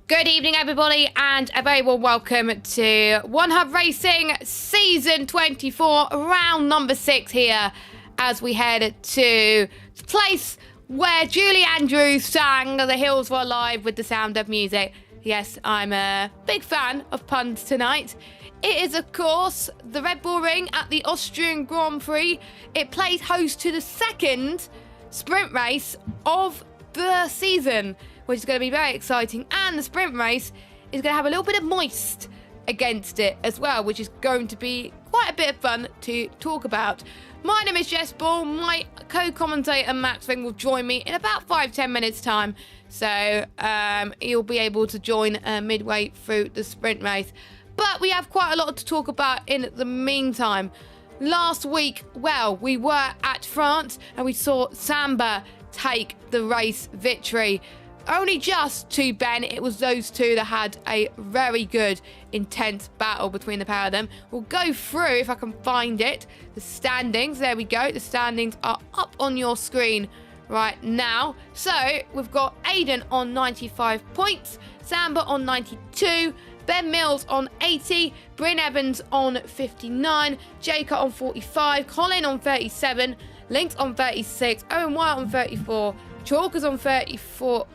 Good evening, everybody, and a very warm welcome to One Hub Racing Season 24, round number 6 here, as we head to the place where Julie Andrews sang The Hills Were Alive with the sound of music. Yes, I'm a big fan of puns tonight. It is, of course, the Red Bull Ring at the Austrian Grand Prix. It plays host to the second sprint race of the season, which is going to be very exciting. And the sprint race is going to have a little bit of moist against it as well, which is going to be quite a bit of fun to talk about. My name is Jess Ball. My co-commentator Max Ring will join me in about 5-10 minutes time. So he'll be able to join midway through the sprint race. But we have quite a lot to talk about in the meantime. Last week, well, we were at France and we saw Samba take the race victory. Only just to Ben, it was those two that had a very good, intense battle between the pair of them. We'll go through, if I can find it, the standings. There we go. The standings are up on your screen right now. So, we've got Aiden on 95 points, Samba on 92, Ben Mills on 80, Bryn Evans on 59, Jacob on 45, Colin on 37, Lynx on 36, Owen White on 34, Chalkers on 34...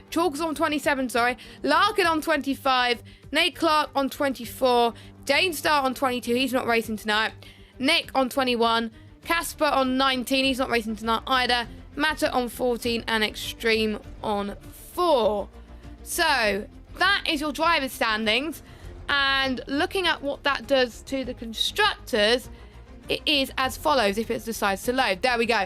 Chalkers on 27, sorry. Larkin on 25. Nate Clark on 24. Dane Starr on 22. He's not racing tonight. Nick on 21. Casper on 19. He's not racing tonight either. Matter on 14. And Extreme on 4. So, that is your driver standings. And looking at what that does to the constructors, it is as follows if it decides to load. There we go.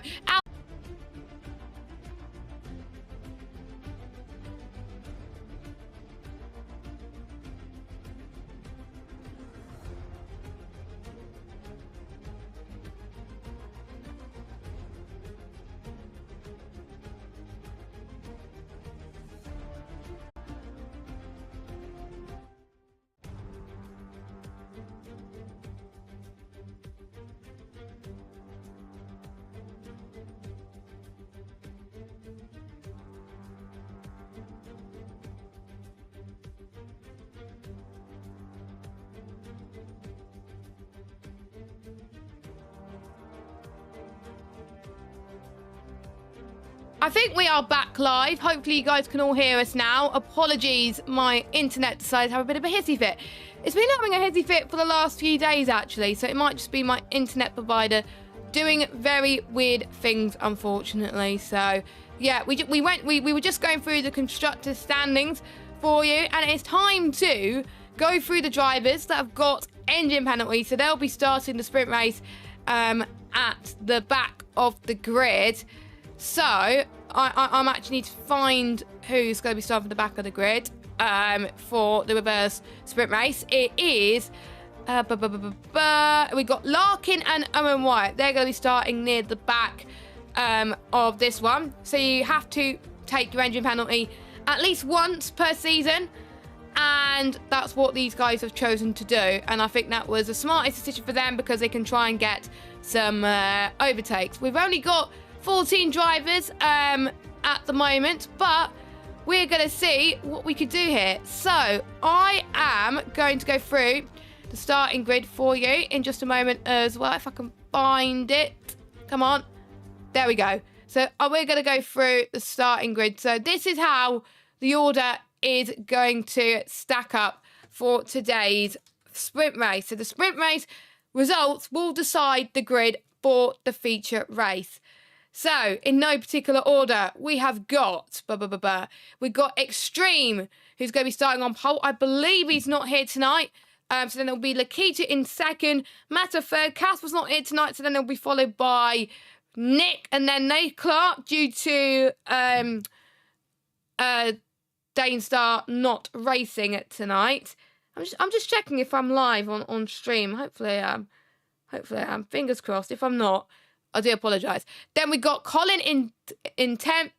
I think we are back live. Hopefully you guys can all hear us now. Apologies, my internet decided to have a bit of a hissy fit. It's been having a hissy fit for the last few days, actually, so it might just be my internet provider doing very weird things, unfortunately. So, yeah, we were just going through the constructor standings for you, and it's time to go through the drivers that have got engine penalties. So they'll be starting the sprint race at the back of the grid. So, I actually need to find who's going to be starting at the back of the grid for the reverse sprint race. It is, we got Larkin and Owen White. They're going to be starting near the back of this one. So you have to take your engine penalty at least once per season. And that's what these guys have chosen to do. And I think that was the smartest decision for them because they can try and get some overtakes. We've only got 14 drivers at the moment, but we're going to see what we could do here. So I am going to go through the starting grid for you in just a moment as well, if I can find it. Come on. There we go. So we're going to go through the starting grid. So this is how the order is going to stack up for today's sprint race. So the sprint race results will decide the grid for the feature race. So, in no particular order, we have got, we've got Extreme, who's going to be starting on pole. I believe he's not here tonight. So then there'll be Lakita in second, Matta third, Casper's not here tonight, so then they'll be followed by Nick and then Nate Clark due to Dane Star not racing it tonight. I'm just checking if I'm live on stream. Hopefully I am. Hopefully I am. Fingers crossed. If I'm not, I do apologise. Then we got Colin in 10th.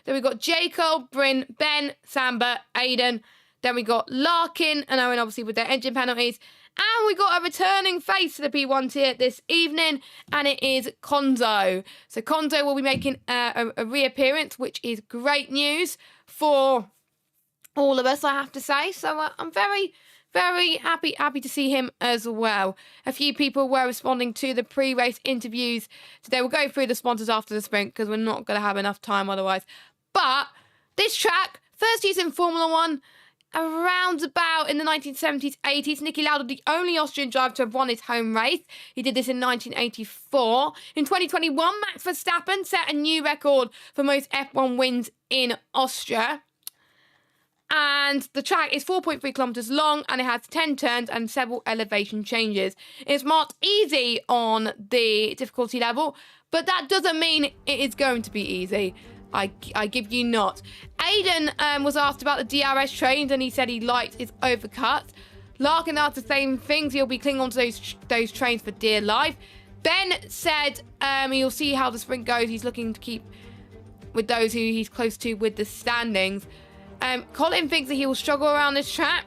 Then we got Jacob, Bryn, Ben, Samba, Aiden. Then we got Larkin and Owen, obviously, with their engine penalties. And we got a returning face to the P1 tier this evening, and it is Konzo. So Konzo will be making a reappearance, which is great news for all of us, I have to say. So I'm very, very happy to see him as well. A few people were responding to the pre-race interviews today. We'll go through the sponsors after the sprint because we're not going to have enough time otherwise. But this track, first used in Formula 1, around about in the 1970s, 80s. Niki Lauda, the only Austrian driver to have won his home race. He did this in 1984. In 2021, Max Verstappen set a new record for most F1 wins in Austria. And the track is 4.3 kilometres long and it has 10 turns and several elevation changes. It's marked easy on the difficulty level, but that doesn't mean it is going to be easy. I give you not. Aiden was asked about the DRS trains and he said he liked his overcuts. Larkin asked the same things. He'll be clinging on to those trains for dear life. Ben said he'll see how the sprint goes. He's looking to keep with those who he's close to with the standings. Colin thinks that he will struggle around this track.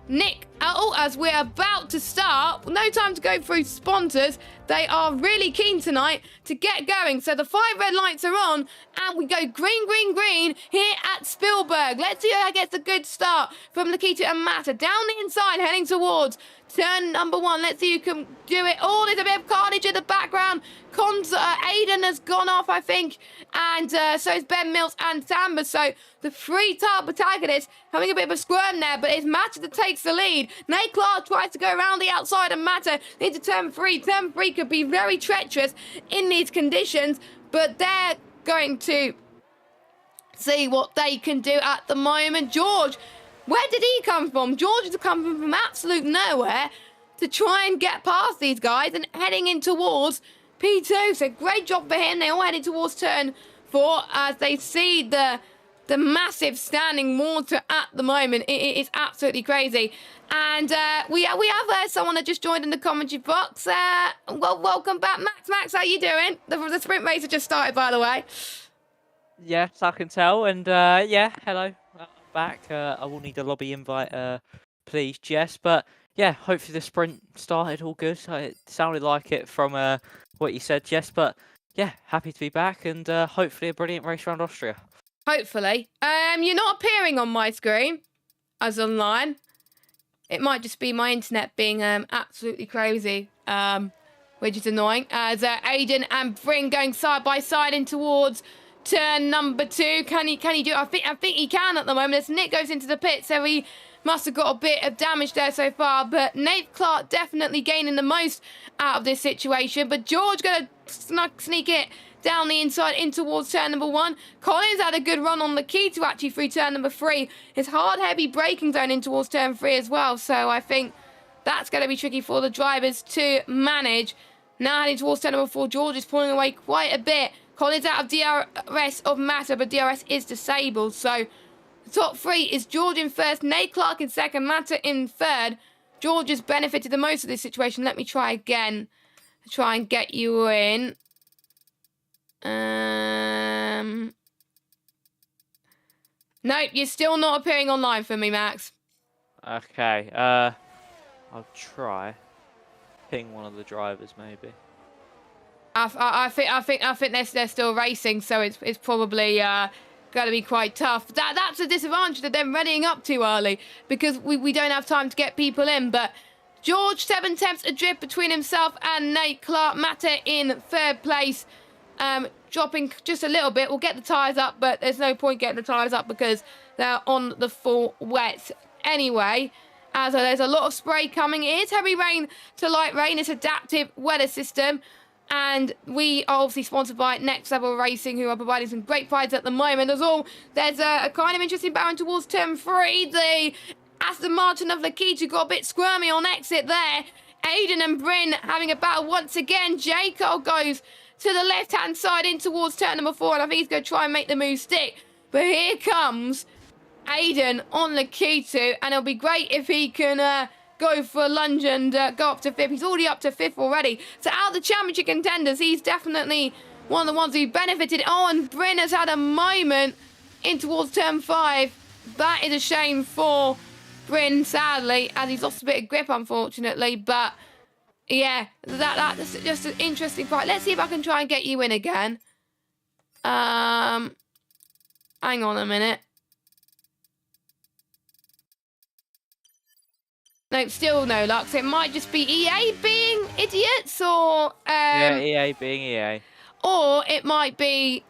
Nick, as we're about to start, no time to go through sponsors. They are really keen tonight to get going. So the 5 red lights are on and we go green, green, green here at Spielberg. Let's see who gets a good start from Nikita and Mata. Down the inside, heading towards turn number 1. Let's see who can do it. Oh, there's a bit of carnage in the background. Aiden has gone off, I think. And so is Ben Mills and Samba. So the 3 top protagonists having a bit of a squirm there. But it's Mata that takes the lead. Nate Clark tries to go around the outside of Mata into turn 3. Turn 3 could be very treacherous in these conditions. But they're going to see what they can do at the moment. George, where did he come from? George has come from absolute nowhere to try and get past these guys and heading in towards P2. So great job for him. They all headed towards turn 4 as they see the massive standing water at the moment. It is absolutely crazy. And we have someone that just joined in the commentary box. Well, welcome back, Max. Max, how you doing? The sprint race has just started, by the way. Yes, I can tell. And yeah, hello. I'm back. I will need a lobby invite, please, Jess. But yeah, hopefully the sprint started all good. It sounded like it from what you said, Jess. But yeah, happy to be back and hopefully a brilliant race around Austria. Hopefully. You're not appearing on my screen as online. It might just be my internet being absolutely crazy, which is annoying. As Aiden and Bryn going side by side in towards turn number 2. Can he do it? I think he can at the moment. As Nick goes into the pit, so he must have got a bit of damage there so far. But Nate Clark definitely gaining the most out of this situation. But George going to sneak it down the inside in towards turn number 1. Collins had a good run on the key to actually through turn number 3. His hard, heavy braking zone in towards turn 3 as well. So I think that's going to be tricky for the drivers to manage. Now heading towards turn number 4. George is pulling away quite a bit. Collins out of DRS of Mata, but DRS is disabled. So the top 3 is George in first, Nate Clark in second, Mata in third. George has benefited the most of this situation. Let me try again. Try and get you in. Nope, you're still not appearing online for me, Max. Okay, I'll try. Ping one of the drivers, maybe. I think they're still racing, so it's probably going to be quite tough. That's a disadvantage that they're readying up too early because we don't have time to get people in. But George 7 tenths adrift between himself and Nate Clark. Mata in third place. Dropping just a little bit. We'll get the tyres up, but there's no point getting the tyres up because they're on the full wet anyway. As there's a lot of spray coming. It is heavy rain to light rain. It's adaptive weather system. And we are obviously sponsored by Next Level Racing, who are providing some great prizes at the moment. There's a kind of interesting barren towards turn 3. The Aston Martin of Lakitu got a bit squirmy on exit there. Aiden and Bryn having a battle once again. Jacob goes to the left-hand side in towards turn number 4, and I think he's going to try and make the move stick. But here comes Aiden on Lakitu, and it'll be great if he can go for a lunge and go up to 5th. He's already up to 5th already. So out of the championship contenders, he's definitely one of the ones who benefited. Oh, and Bryn has had a moment in towards turn 5. That is a shame for Bryn, sadly, as he's lost a bit of grip, unfortunately. But yeah, that's just an interesting fight. Let's see if I can try and get you in again. Hang on a minute. No, still no luck. So it might just be EA being idiots, or yeah, EA being EA, or it might be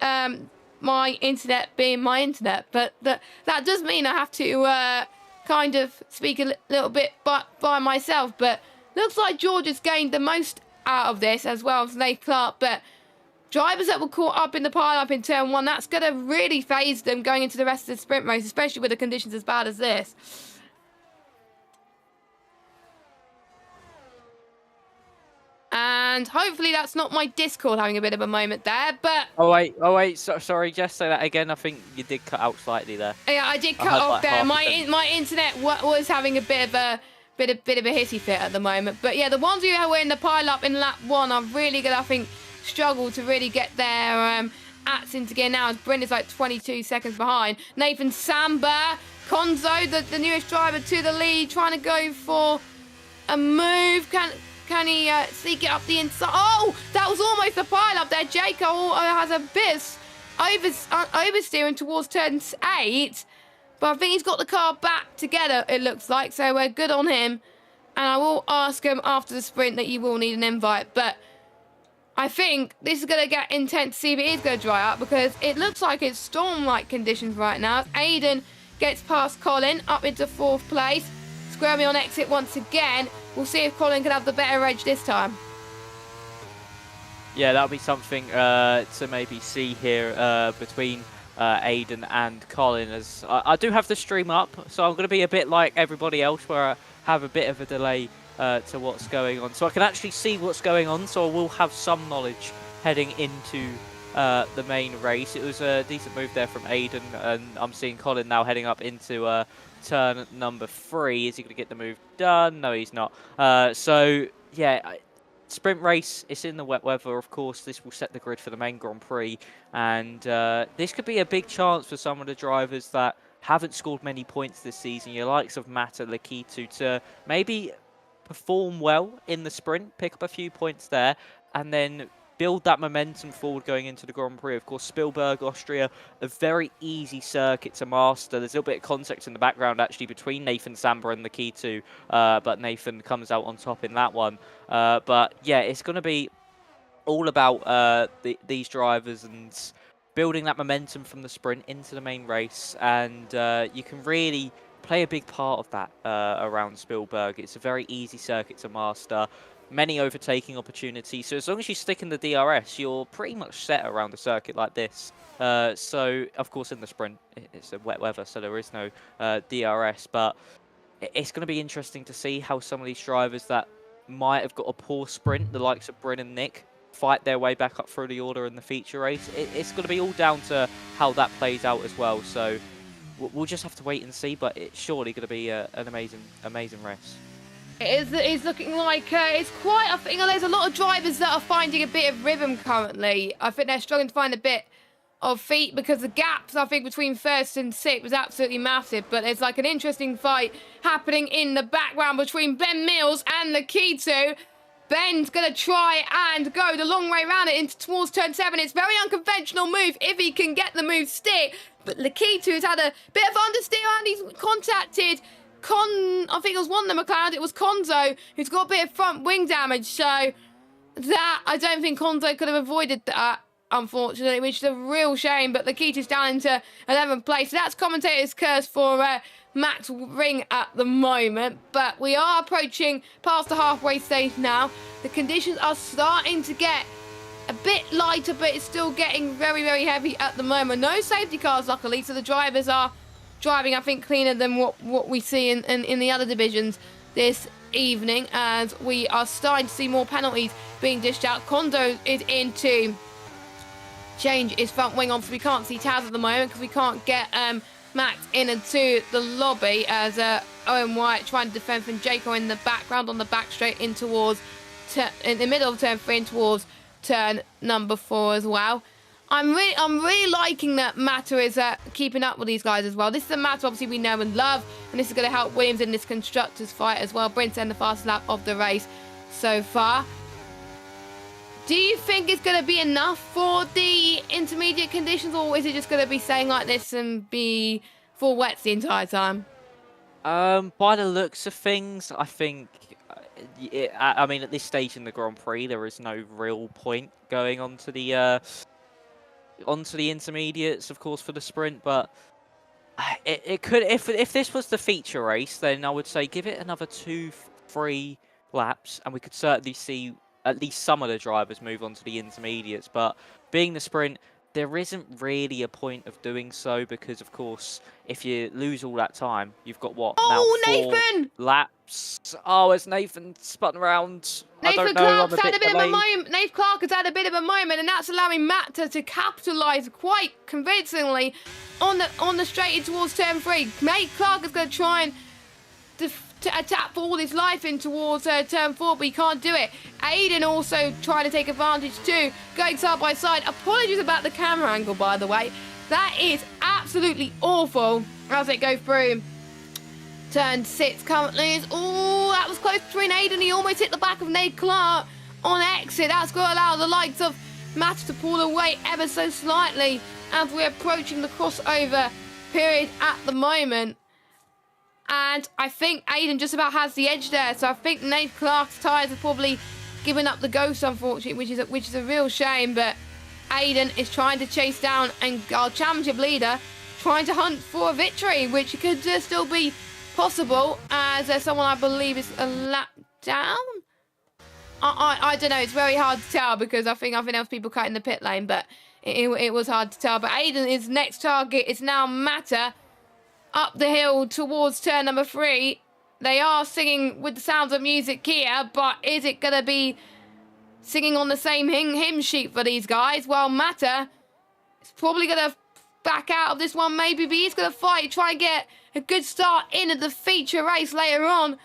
my internet being my internet. But that does mean I have to kind of speak a little bit by myself. But looks like George has gained the most out of this, as well as Nate Clark. But drivers that were caught up in the pile-up in turn 1, that's going to really phase them going into the rest of the sprint race, especially with the conditions as bad as this. And hopefully that's not my Discord having a bit of a moment there, but... Oh wait, sorry, just say that again. I think you did cut out slightly there. Yeah, I did cut off there. My internet was having a bit of a hissy fit at the moment. But yeah, the ones who were in the pile-up in lap 1 are really going to, I think, struggle to really get their acts into gear now, as Bryn is like 22 seconds behind. Nathan Samba, Konzo, the newest driver to the lead, trying to go for a move. Can he sneak it up the inside? Oh, that was almost a pile up there. Jaco has a bit oversteering towards turn 8. But I think he's got the car back together, it looks like. So we're good on him. And I will ask him after the sprint that you will need an invite. But I think this is going to get intense to see if it is going to dry up, because it looks like it's storm-like conditions right now. Aiden gets past Colin up into 4th place. Squirmy on exit once again. We'll see if Colin can have the better edge this time. Yeah, that'll be something to maybe see here between Aiden and Colin. As I do have the stream up, so I'm going to be a bit like everybody else, where I have a bit of a delay to what's going on. So I can actually see what's going on, so I will have some knowledge heading into the main race. It was a decent move there from Aiden, and I'm seeing Colin now heading up into turn number 3. Is he going to get the move done? No, he's not. So yeah, sprint race, it's in the wet weather. Of course, this will set the grid for the main Grand Prix, and this could be a big chance for some of the drivers that haven't scored many points this season, your likes of Mata, Lakitu, to maybe perform well in the sprint, pick up a few points there, and then build that momentum forward going into the Grand Prix. Of course, Spielberg, Austria, a very easy circuit to master. There's a little bit of context in the background, actually, between Nathan Samba and Lakitu, but Nathan comes out on top in that one. But yeah, it's going to be all about these drivers and building that momentum from the sprint into the main race, and you can really play a big part of that around Spielberg. It's a very easy circuit to master. Many overtaking opportunities, so as long as you stick in the DRS, you're pretty much set around a circuit like this. So, of course, in the sprint, it's a wet weather, so there is no DRS, but it's going to be interesting to see how some of these drivers that might have got a poor sprint, the likes of Bryn and Nick, fight their way back up through the order in the feature race. It's going to be all down to how that plays out as well, so we'll just have to wait and see, but it's surely going to be an amazing race. It's looking like it's quite, I think there's a lot of drivers that are finding a bit of rhythm currently. I think they're struggling to find a bit of feet, because the gaps, I think, between 1st and 6th was absolutely massive. But there's like an interesting fight happening in the background between Ben Mills and Lakitu. Ben's going to try and go the long way around it into towards turn 7. It's a very unconventional move if he can get the move stick. But Lakitu's had a bit of understeer, and he's contacted I think it was one of the McLeod, it was Konzo, who's got a bit of front wing damage, so that, I don't think Konzo could have avoided that, unfortunately, which is a real shame. But Lakitu's down into 11th place, so that's commentator's curse for Max Ring at the moment. But we are approaching past the halfway stage now. The conditions are starting to get a bit lighter, but it's still getting very, very heavy at the moment. No safety cars, luckily, so the drivers are driving, I think, cleaner than what we see in the other divisions this evening, as we are starting to see more penalties being dished out. Kondo is in to change his front wing on, so we can't see Taz at the moment because we can't get Max in into the lobby as Owen White trying to defend from Jaco in the background on the back straight in towards in the middle of turn 3 and towards turn number 4 as well. I'm really liking that Mata is keeping up with these guys as well. This is a Mata obviously we know and love, and this is going to help Williams in this constructors fight as well. Brent's in the fastest lap of the race so far. Do you think it's going to be enough for the intermediate conditions, or is it just going to be staying like this and be full wets the entire time? By the looks of things, I think, I mean, at this stage in the Grand Prix, there is no real point going onto the intermediates, of course, for the sprint. But it could, if this was the feature race, then I would say give it another 2-3 laps, and we could certainly see at least some of the drivers move on to the intermediates. But being the sprint, there isn't really a point of doing so because, of course, if you lose all that time, you've got what? Oh, now 4 Nathan! laps. Oh, it's Nathan spun around. Nathan Clark's had a bit of a moment. Nathan Clark has had a bit of a moment, and that's allowing Mata to capitalise quite convincingly on the straight in towards turn 3. Nate Clark is going to try and to attack for all his life in towards turn 4, but he can't do it. Aiden also trying to take advantage too, going side by side. Apologies about the camera angle, by the way. That is absolutely awful as they go through turn 6 currently. Oh, that was close between Aiden. He almost hit the back of Nate Clark on exit. That's going to allow the likes of Matt to pull away ever so slightly as we're approaching the crossover period at the moment. And I think Aiden just about has the edge there. So I think Nate Clark's tyres have probably given up the ghost, unfortunately, which is a real shame. But Aiden is trying to chase down and our championship leader trying to hunt for a victory, which could still be possible as someone I believe is a lap down. I don't know. It's very hard to tell because I think there was people cutting the pit lane, but it was hard to tell. But Aiden's next target is now Mata. Up the hill towards turn number 3. They are singing with the sounds of music here, but is it going to be singing on the same hymn sheet for these guys? Well, Mata is probably going to back out of this one maybe, but he's going to fight, try and get a good start in at the feature race later on.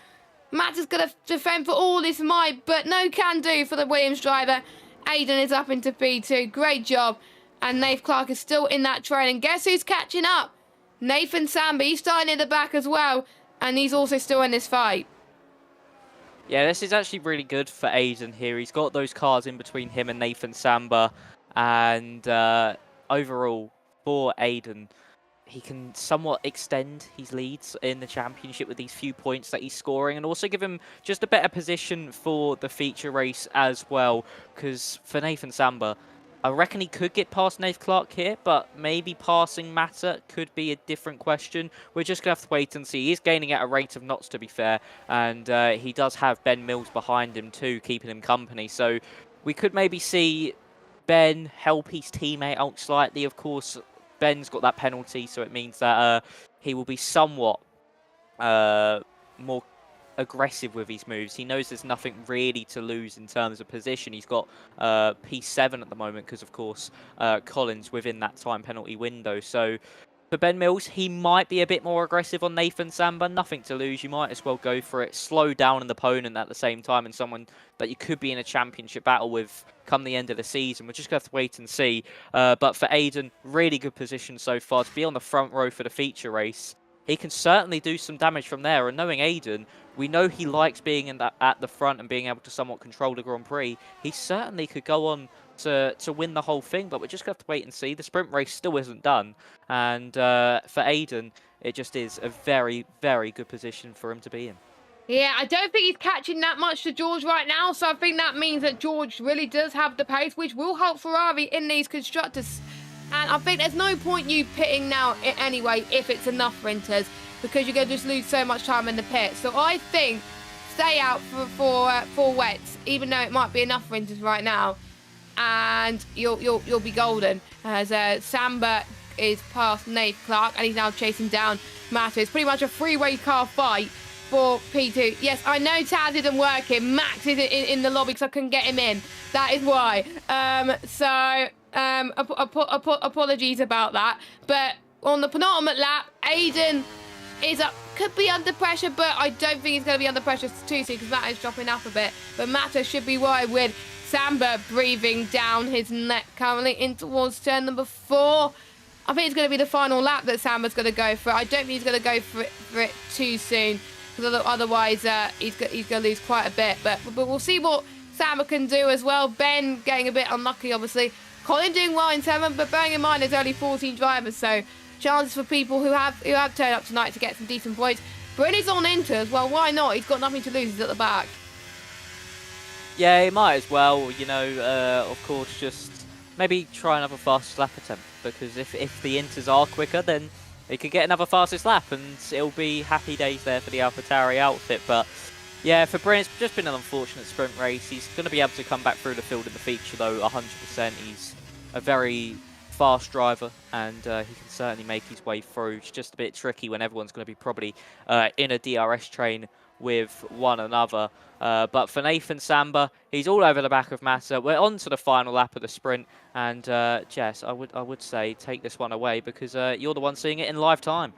Mata's going to defend for all this might, but no can do for the Williams driver. Aiden is up into P2. Great job. And Nath Clark is still in that train. And guess who's catching up? Nathan Samba, he's starting in the back as well, and he's also still in this fight. Yeah, this is actually really good for Aiden here. He's got those cars in between him and Nathan Samba, and overall, for Aiden, he can somewhat extend his leads in the championship with these few points that he's scoring, and also give him just a better position for the feature race as well, because for Nathan Samba, I reckon he could get past Nath Clark here, but maybe passing Mata could be a different question. We're just going to have to wait and see. He's gaining at a rate of knots, to be fair, and he does have Ben Mills behind him too, keeping him company. So we could maybe see Ben help his teammate out slightly. Of course, Ben's got that penalty, so it means that he will be somewhat more aggressive with his moves. He knows there's nothing really to lose in terms of position. He's got P7 at the moment because, of course, Collins within that time penalty window. So for Ben Mills, he might be a bit more aggressive on Nathan Samba. Nothing to lose. You might as well go for it. Slow down an opponent at the same time and someone that you could be in a championship battle with come the end of the season. We're just going to have to wait and see. But for Aiden, really good position so far to be on the front row for the feature race. He can certainly do some damage from there. And knowing Aiden, we know he likes being at the front and being able to somewhat control the Grand Prix. He certainly could go on to win the whole thing, but we're just going to have to wait and see. The sprint race still isn't done. And for Aiden, it just is a very, very good position for him to be in. Yeah, I don't think he's catching that much to George right now, so I think that means that George really does have the pace, which will help Ferrari in these constructors. And I think there's no point you pitting now anyway if it's enough sprinters, because you're going to just lose so much time in the pit. So I think stay out for wets, even though it might be enough sprinters right now, and you'll be golden. As Samba is past Nate Clark, and he's now chasing down Mata. It's pretty much a three-way car fight for P2. Yes, I know Taz isn't working. Max is in the lobby because I couldn't get him in. That is why. Apologies about that. But on the penultimate lap, Aiden is up. Could be under pressure, but I don't think he's going to be under pressure too soon because Matt is dropping up a bit. But Mata should be worried with Samba breathing down his neck currently in towards turn number 4. I think it's going to be the final lap that Samba's going to go for. I don't think he's going to go for it too soon because otherwise he's going to lose quite a bit. But we'll see what Samba can do as well. Ben getting a bit unlucky, obviously. Colin doing well in 7, but bearing in mind there's only 14 drivers, so chances for people who have turned up tonight to get some decent points. Bryn is on Inter as well. Why not? He's got nothing to lose. He's at the back. Yeah, he might as well. You know, of course, just maybe try another fastest lap attempt, because if the Inters are quicker, then he could get another fastest lap, and it'll be happy days there for the AlphaTauri outfit. But yeah, for Bryn, it's just been an unfortunate sprint race. He's going to be able to come back through the field in the feature, though, 100%. He's a very fast driver, and he can certainly make his way through. It's just a bit tricky when everyone's going to be probably in a DRS train with one another. But for Nathan Samba, he's all over the back of Massa. We're on to the final lap of the sprint, and Jess, I would say take this one away because you're the one seeing it in live time.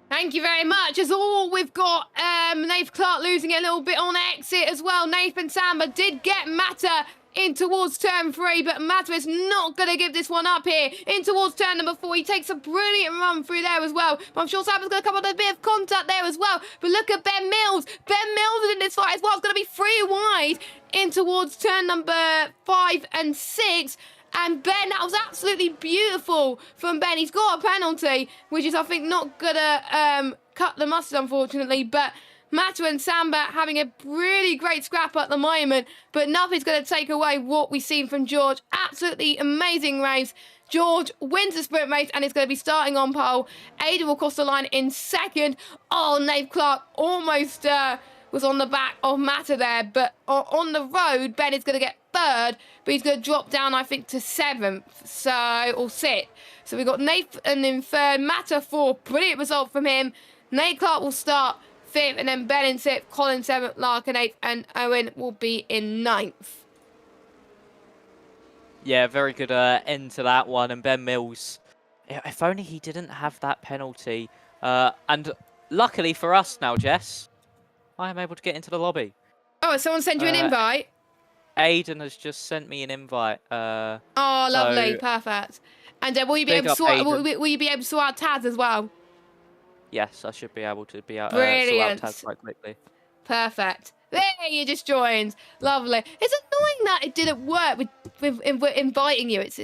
Thank you very much. As all, we've got Nathan Clark losing a little bit on exit as well. Nathan Samba did get Mata in towards turn 3, but Mata is not going to give this one up here. In towards turn number 4, he takes a brilliant run through there as well. But I'm sure Samba's going to come on a bit of contact there as well. But look at Ben Mills. Ben Mills is in this fight as well. It's going to be 3 wide in towards turn number 5 and 6. And Ben, that was absolutely beautiful from Ben. He's got a penalty, which is, I think, not going to cut the mustard, unfortunately. But Mata and Samba having a really great scrap at the moment, but nothing's going to take away what we've seen from George. Absolutely amazing race. George wins the sprint race and is going to be starting on pole. Aiden will cross the line in 2nd. Oh, Nate Clark almost was on the back of Mata there, but on the road, Ben is going to get 3rd, but he's going to drop down, I think, to 7th, or 6th. So we've got Nathan in 3rd, Mata 4th. Brilliant result from him. Nate Clark will start 5th, and then Ben in 6th, Colin 7th, Larkin 8th, and Owen will be in 9th. Yeah, very good end to that one. And Ben Mills, if only he didn't have that penalty. And luckily for us now, Jess, I am able to get into the lobby. Oh, someone sent you an invite? Aiden has just sent me an invite. Oh, lovely, perfect. And will you be able to sort out Taz as well? Yes, I should be able to sort out Taz quite quickly. Perfect. There, you just joined. Lovely. It's annoying that it didn't work with inviting you. It's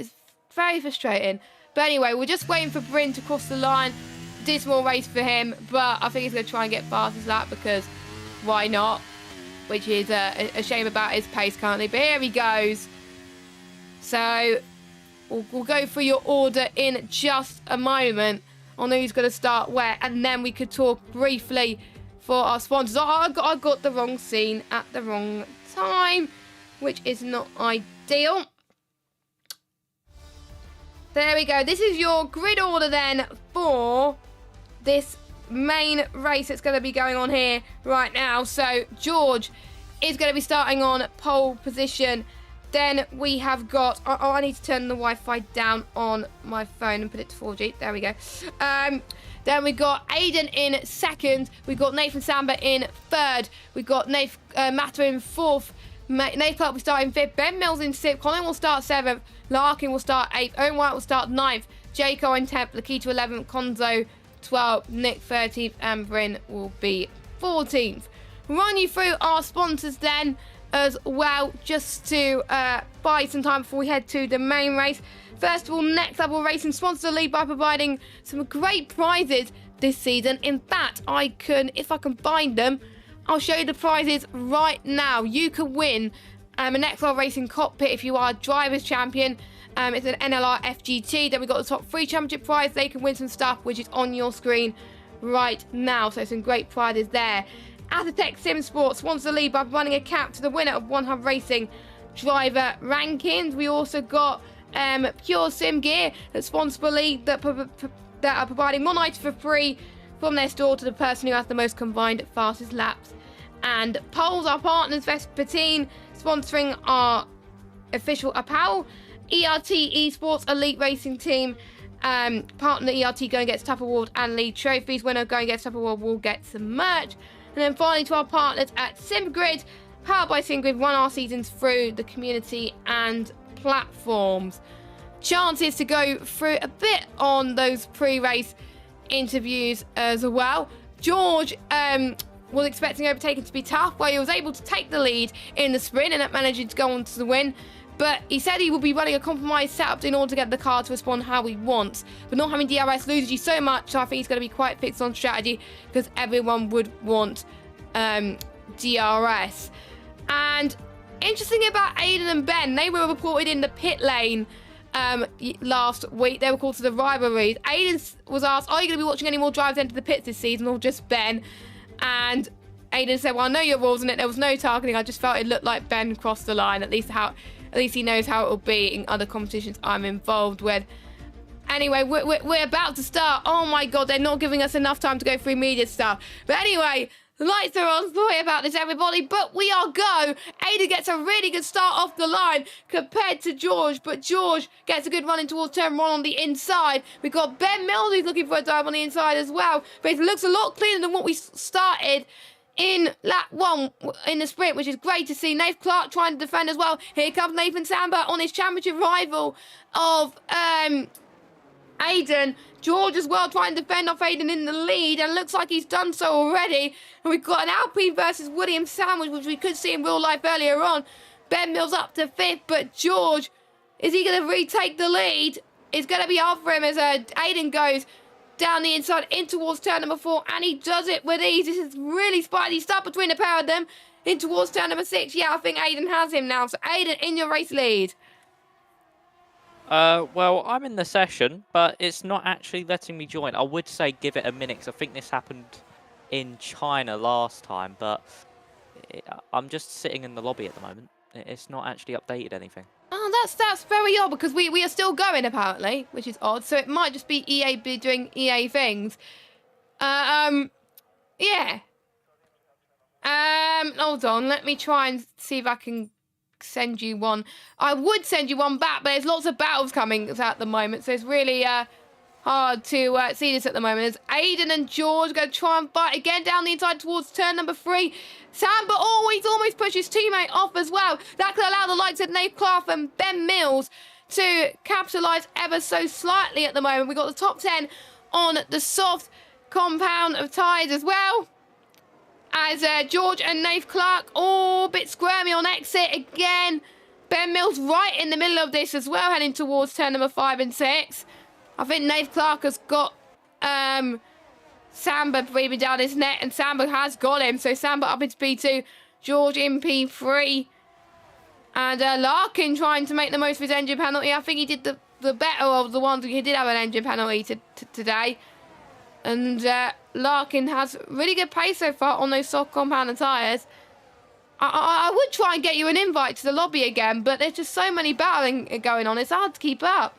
very frustrating. But anyway, we're just waiting for Bryn to cross the line. Dismal race for him, but I think he's going to try and get fastest lap because why not? Which is a shame about his pace currently. But here he goes. So we'll go through your order in just a moment on who's going to start where, and then we could talk briefly for our sponsors. I got the wrong scene at the wrong time, which is not ideal. There we go. This is your grid order then for this main race that's going to be going on here right now. So George is going to be starting on pole position. Then we have got, I need to turn the Wi-Fi down on my phone and put it to 4G. There we go. Then we got Aiden in 2nd. We got Nathan Samba in 3rd. We got Mata in 4th. Nathan Clark will start in 5th. Ben Mills in 6th. Colin will start 7th. Larkin will start 8th. Owen White will start 9th. Jaco in 10th. Lakita 11th. Konzo 12th. Nick 13th. And Bryn will be 14th. Run you through our sponsors then as well, just to buy some time before we head to the main race. First of all, Next Level Racing sponsors the league by providing some great prizes this season. In fact, if I can find them, I'll show you the prizes right now. You can win a Next Level Racing cockpit if you are a driver's champion. It's an NLR FGT. Then we've got the top 3 championship prize. They can win some stuff, which is on your screen right now. So some great prizes there. Athertech Sim Sports sponsors the league by running a cap to the winner of One Hub Racing driver rankings. We also got Pure Sim Gear that sponsor the league that are providing one item for free from their store to the person who has the most combined fastest laps. And Poles, our partners, Vespertine, sponsoring our official apparel. ERT Esports Elite Racing Team, partner ERT going gets Tough Award and lead trophies. Winner going gets Tough Award will get some merch. And then finally to our partners at SimGrid, powered by SimGrid, run our seasons through the community and platforms. Chances to go through a bit on those pre-race interviews as well. George was expecting overtaking to be tough, where he was able to take the lead in the sprint and managing to go on to the win. But he said he will be running a compromised setup in order to get the car to respond how he wants. But not having DRS loses you so much, so I think he's going to be quite fixed on strategy, because everyone would want DRS. And interesting about Aiden and Ben, they were reported in the pit lane last week. They were called to the rivalries. Aiden was asked, are you going to be watching any more drives enter the pits this season, or just Ben? And Aiden said, well, I know your rules in it. There was no targeting. I just felt it looked like Ben crossed the line. At least he knows how it will be in other competitions I'm involved with. Anyway, we're about to start. Oh my God, they're not giving us enough time to go through media stuff. But anyway, the lights are on. Sorry about this, everybody, but we are go. Ada gets a really good start off the line compared to George, but George gets a good run in towards turn 1 on the inside. We've got Ben Mills who's looking for a dive on the inside as well, but it looks a lot cleaner than what we started in lap 1 in the sprint, which is great to see. Nath Clark trying to defend as well. Here comes Nathan Samba on his championship rival of Aiden. George as well trying to defend off Aiden in the lead, and looks like he's done so already. And we've got an Alpine versus William sandwich, which we could see in real life earlier on. Ben Mills up to 5th, but George, is he going to retake the lead? It's going to be hard for him as Aiden goes down the inside in towards turn number 4, and he does it with ease. This is really spicy stuff between the pair of them in towards turn number 6. Yeah, I think Aiden has him now. So Aiden in your race lead. Well, I'm in the session, but it's not actually letting me join. I would say give it a minute, because I think this happened in China last time, but I'm just sitting in the lobby at the moment. It's not actually updated anything. Oh, that's very odd, because we are still going, apparently, which is odd. So it might just be EA doing EA things. Yeah. Hold on, let me try and see if I can send you one. I would send you one back, but there's lots of battles coming at the moment, so it's really hard to see this at the moment. As Aiden and George go try and fight again down the inside towards turn number 3. Samba almost pushes his teammate off as well. That could allow the likes of Nate Clark and Ben Mills to capitalise ever so slightly at the moment. We've got the top 10 on the soft compound of tyres as well, as George and Nath Clark all a bit squirmy on exit again. Ben Mills right in the middle of this as well, heading towards turn number 5 and 6. I think Nath Clark has got Samba breathing down his neck, and Samba has got him. So Samba up into P2, George in P3. And Larkin trying to make the most of his engine penalty. I think he did the better of the ones. He did have an engine penalty today. And Larkin has really good pace so far on those soft compound tyres. I would try and get you an invite to the lobby again, but there's just so many battling going on. It's hard to keep up.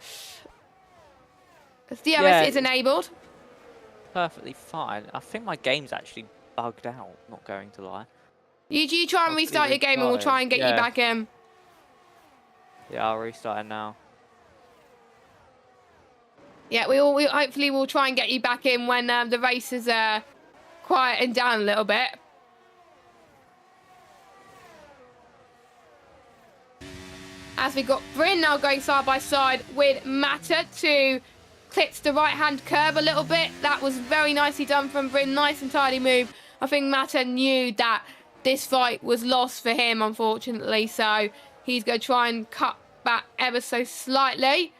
DRS is enabled. Perfectly fine. I think my game's actually bugged out, not going to lie. You try and restart your game and we'll try and get you back in. Yeah, I'll restart it now. Yeah, we hopefully will try and get you back in when the race is quieting down a little bit. As we got Bryn now going side by side with Matter to clip the right-hand curve a little bit. That was very nicely done from Bryn. Nice and tidy move. I think Matter knew that this fight was lost for him, unfortunately. So he's going to try and cut back ever so slightly.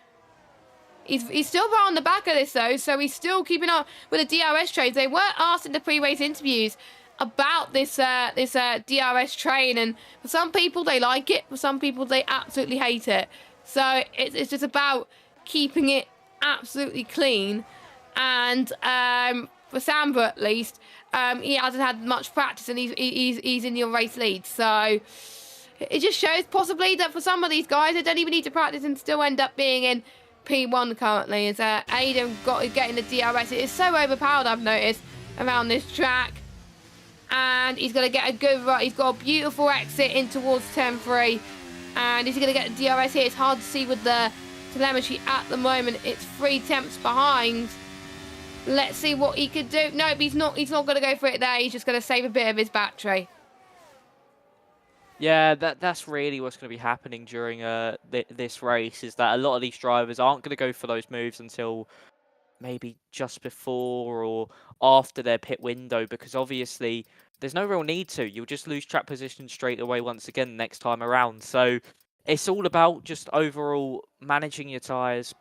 He's still right on the back of this, though. So he's still keeping up with the DRS trades. They were asked in the pre-race interviews about this DRS train, and for some people they like it, for some people they absolutely hate it. So it's just about keeping it absolutely clean. And for Samba at least, he hasn't had much practice, and he's in your race lead. So it just shows possibly that for some of these guys they don't even need to practice and still end up being in P1 currently. Is Aiden getting the DRS. It is so overpowered, I've noticed, around this track. And he's going to get a good run. He's got a beautiful exit in towards 10-3. And is he going to get the DRS here? It's hard to see with the telemetry at the moment. It's 3 tenths behind. Let's see what he could do. Nope, he's not going to go for it there. He's just going to save a bit of his battery. Yeah, that's really what's going to be happening during this race, is that a lot of these drivers aren't going to go for those moves until maybe just before or after their pit window, because obviously there's no real need to. You'll just lose track position straight away once again next time around. So it's all about just overall managing your tyres,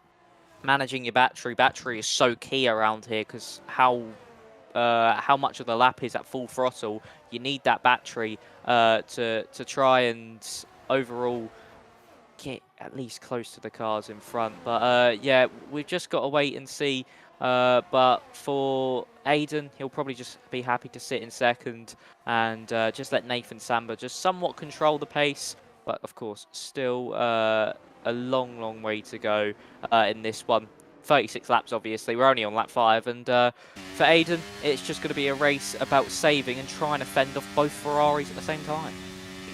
managing your battery. Battery is so key around here because how much of the lap is at full throttle. You need that battery to try and overall get at least close to the cars in front. But yeah, we've just got to wait and see. But for Aiden, he'll probably just be happy to sit in second and just let Nathan Samba just somewhat control the pace. But of course, still a long way to go in this one. 36 laps, obviously. We're only on lap 5. And for Aiden, it's just going to be a race about saving and trying to fend off both Ferraris at the same time.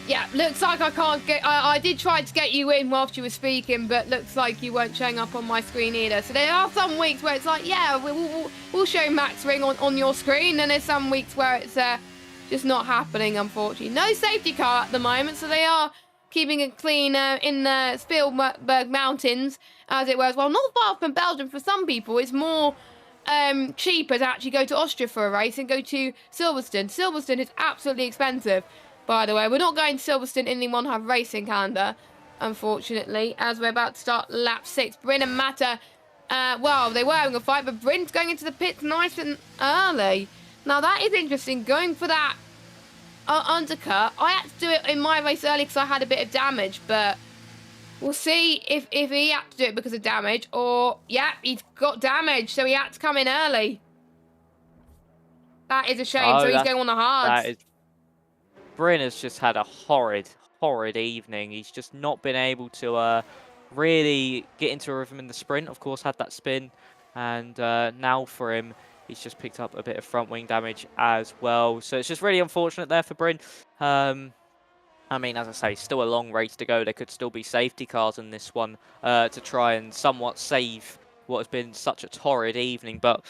Yeah, looks like I can't get... I did try to get you in whilst you were speaking, but looks like you weren't showing up on my screen either. So there are some weeks where it's like, yeah, we'll show Max Ring on your screen, and there's some weeks where it's just not happening, unfortunately. No safety car at the moment, so they are keeping it clean in the Spielberg Mountains, as it were. Well, not far from Belgium for some people. It's more cheaper to actually go to Austria for a race and go to Silverstone. Silverstone is absolutely expensive. By the way, we're not going to Silverstone in the one-half racing calendar, unfortunately, as we're about to start lap 6. Bryn and Mata, well, they were having a fight, but Bryn's going into the pits nice and early. Now, that is interesting, going for that undercut. I had to do it in my race early because I had a bit of damage, but we'll see if he had to do it because of damage, or, yeah, he's got damage, so he had to come in early. That is a shame, so he's going on the hards. Bryn has just had a horrid evening. He's just not been able to really get into a rhythm in the sprint. Of course, had that spin, and now for him, he's just picked up a bit of front wing damage as well. So it's just really unfortunate there for Bryn. I mean, as I say, still a long race to go. There could still be safety cars in this one to try and somewhat save what has been such a torrid evening. But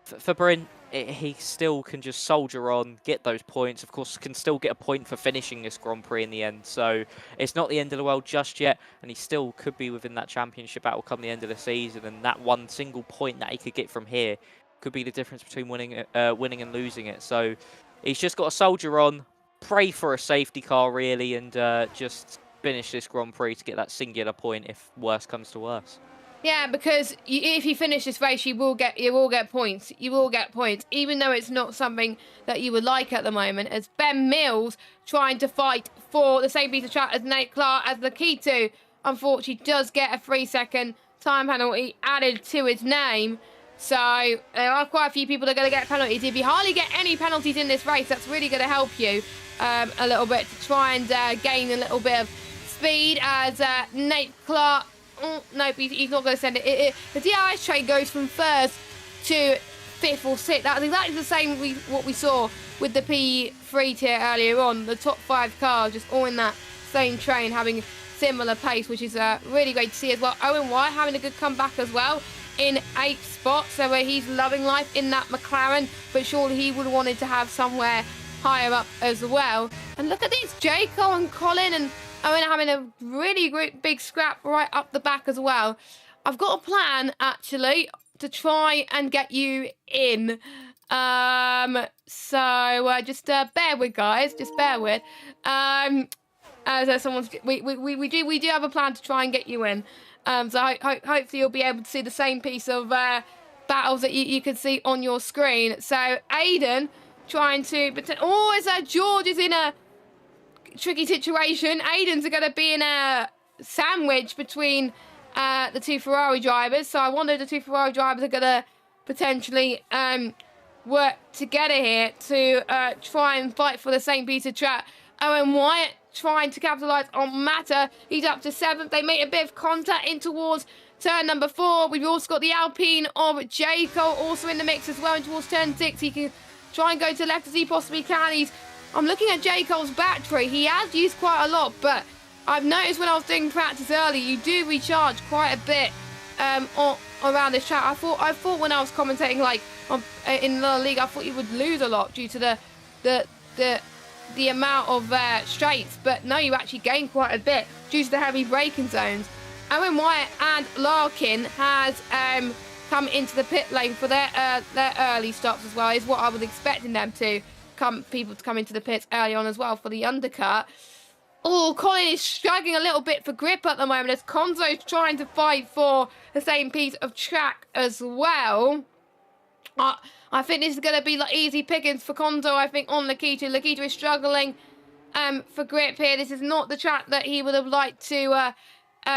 for Bryn, he still can just soldier on, get those points. Of course, can still get a point for finishing this Grand Prix in the end. So it's not the end of the world just yet, and he still could be within that championship battle come the end of the season. And that one single point that he could get from here could be the difference between winning and losing it. So he's just got to soldier on, pray for a safety car really, and just finish this Grand Prix to get that singular point if worse comes to worse. Yeah, because if you finish this race, you will get points. You will get points, even though it's not something that you would like at the moment. As Ben Mills trying to fight for the same piece of track as Nate Clark, as Lakitu, unfortunately, does get a 3-second time penalty added to his name. So there are quite a few people that are going to get penalties. If you hardly get any penalties in this race, that's really going to help you a little bit to try and gain a little bit of speed. As Nate Clark. Oh, no, he's not going to send it. The DRS train goes from first to 5th or 6th. That's exactly the same what we saw with the P3 tier earlier on. The top 5 cars just all in that same train having similar pace, which is really great to see as well. Owen White having a good comeback as well in 8th spot. So he's loving life in that McLaren, but surely he would have wanted to have somewhere higher up as well. And look at this, Jaco and Colin and Owen having a really great big scrap right up the back as well. I've got a plan, actually, to try and get you in. So just bear with, guys. Just bear with. As someone's, we do have a plan to try and get you in. So hopefully you'll be able to see the same piece of battles that you can see on your screen. So Aiden trying to, George is in a tricky situation. Aiden's going to be in a sandwich between the 2 Ferrari drivers. So I wonder if the 2 Ferrari drivers are going to potentially work together here to try and fight for the same piece of track. Owen Wyatt trying to capitalise on Mata. He's up to 7th. They make a bit of contact in towards turn number 4. We've also got the Alpine of J. Cole also in the mix as well. And towards turn 6, he can try and go to left as he possibly can. I'm looking at J. Cole's battery. He has used quite a lot, but I've noticed when I was doing practice earlier, you do recharge quite a bit around this track. I thought when I was commentating like in the league, I thought you would lose a lot due to the amount of straights, but no, you actually gain quite a bit due to the heavy braking zones. Owen Wyatt and Larkin has come into the pit lane for their early stops as well, is what I was expecting them to come into the pits early on as well for the undercut. Oh, Colin is struggling a little bit for grip at the moment as Konzo's trying to fight for the same piece of track as well. I think this is going to be like easy pickings for Konzo, I think, on Lakitu. Lakitu is struggling for grip here. This is not the track that he would have liked to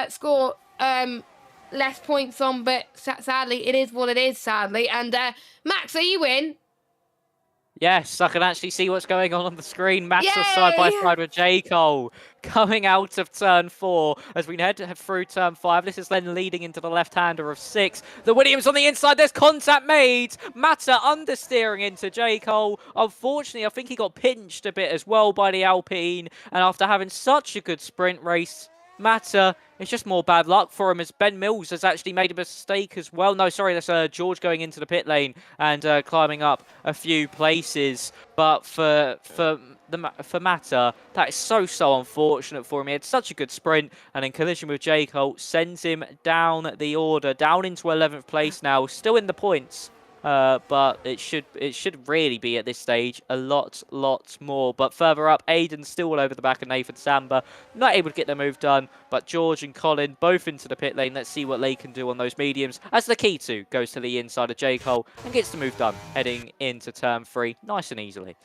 score less points on, but sadly, it is what it is, sadly. And Max, are you in? Yes, I can actually see what's going on the screen. Max is side by side with J. Cole coming out of turn 4 as we head through turn 5. This is then leading into the left-hander of 6. The Williams on the inside. There's contact made. Mata understeering into J. Cole. Unfortunately, I think he got pinched a bit as well by the Alpine. And after having such a good sprint race, Mata, it's just more bad luck for him as Ben Mills has actually made a mistake as well. No, sorry, that's George going into the pit lane and climbing up a few places. But for Mata, that is so unfortunate for him. He had such a good sprint, and then collision with J. Cole sends him down the order, down into 11th place now, still in the points. But it should really be at this stage a lot more. But further up, Aiden's still all over the back of Nathan Samba, not able to get the move done. But George and Colin both into the pit lane. Let's see what they can do on those mediums. As Lakitu goes to the inside of J. Cole and gets the move done, heading into turn 3 nice and easily.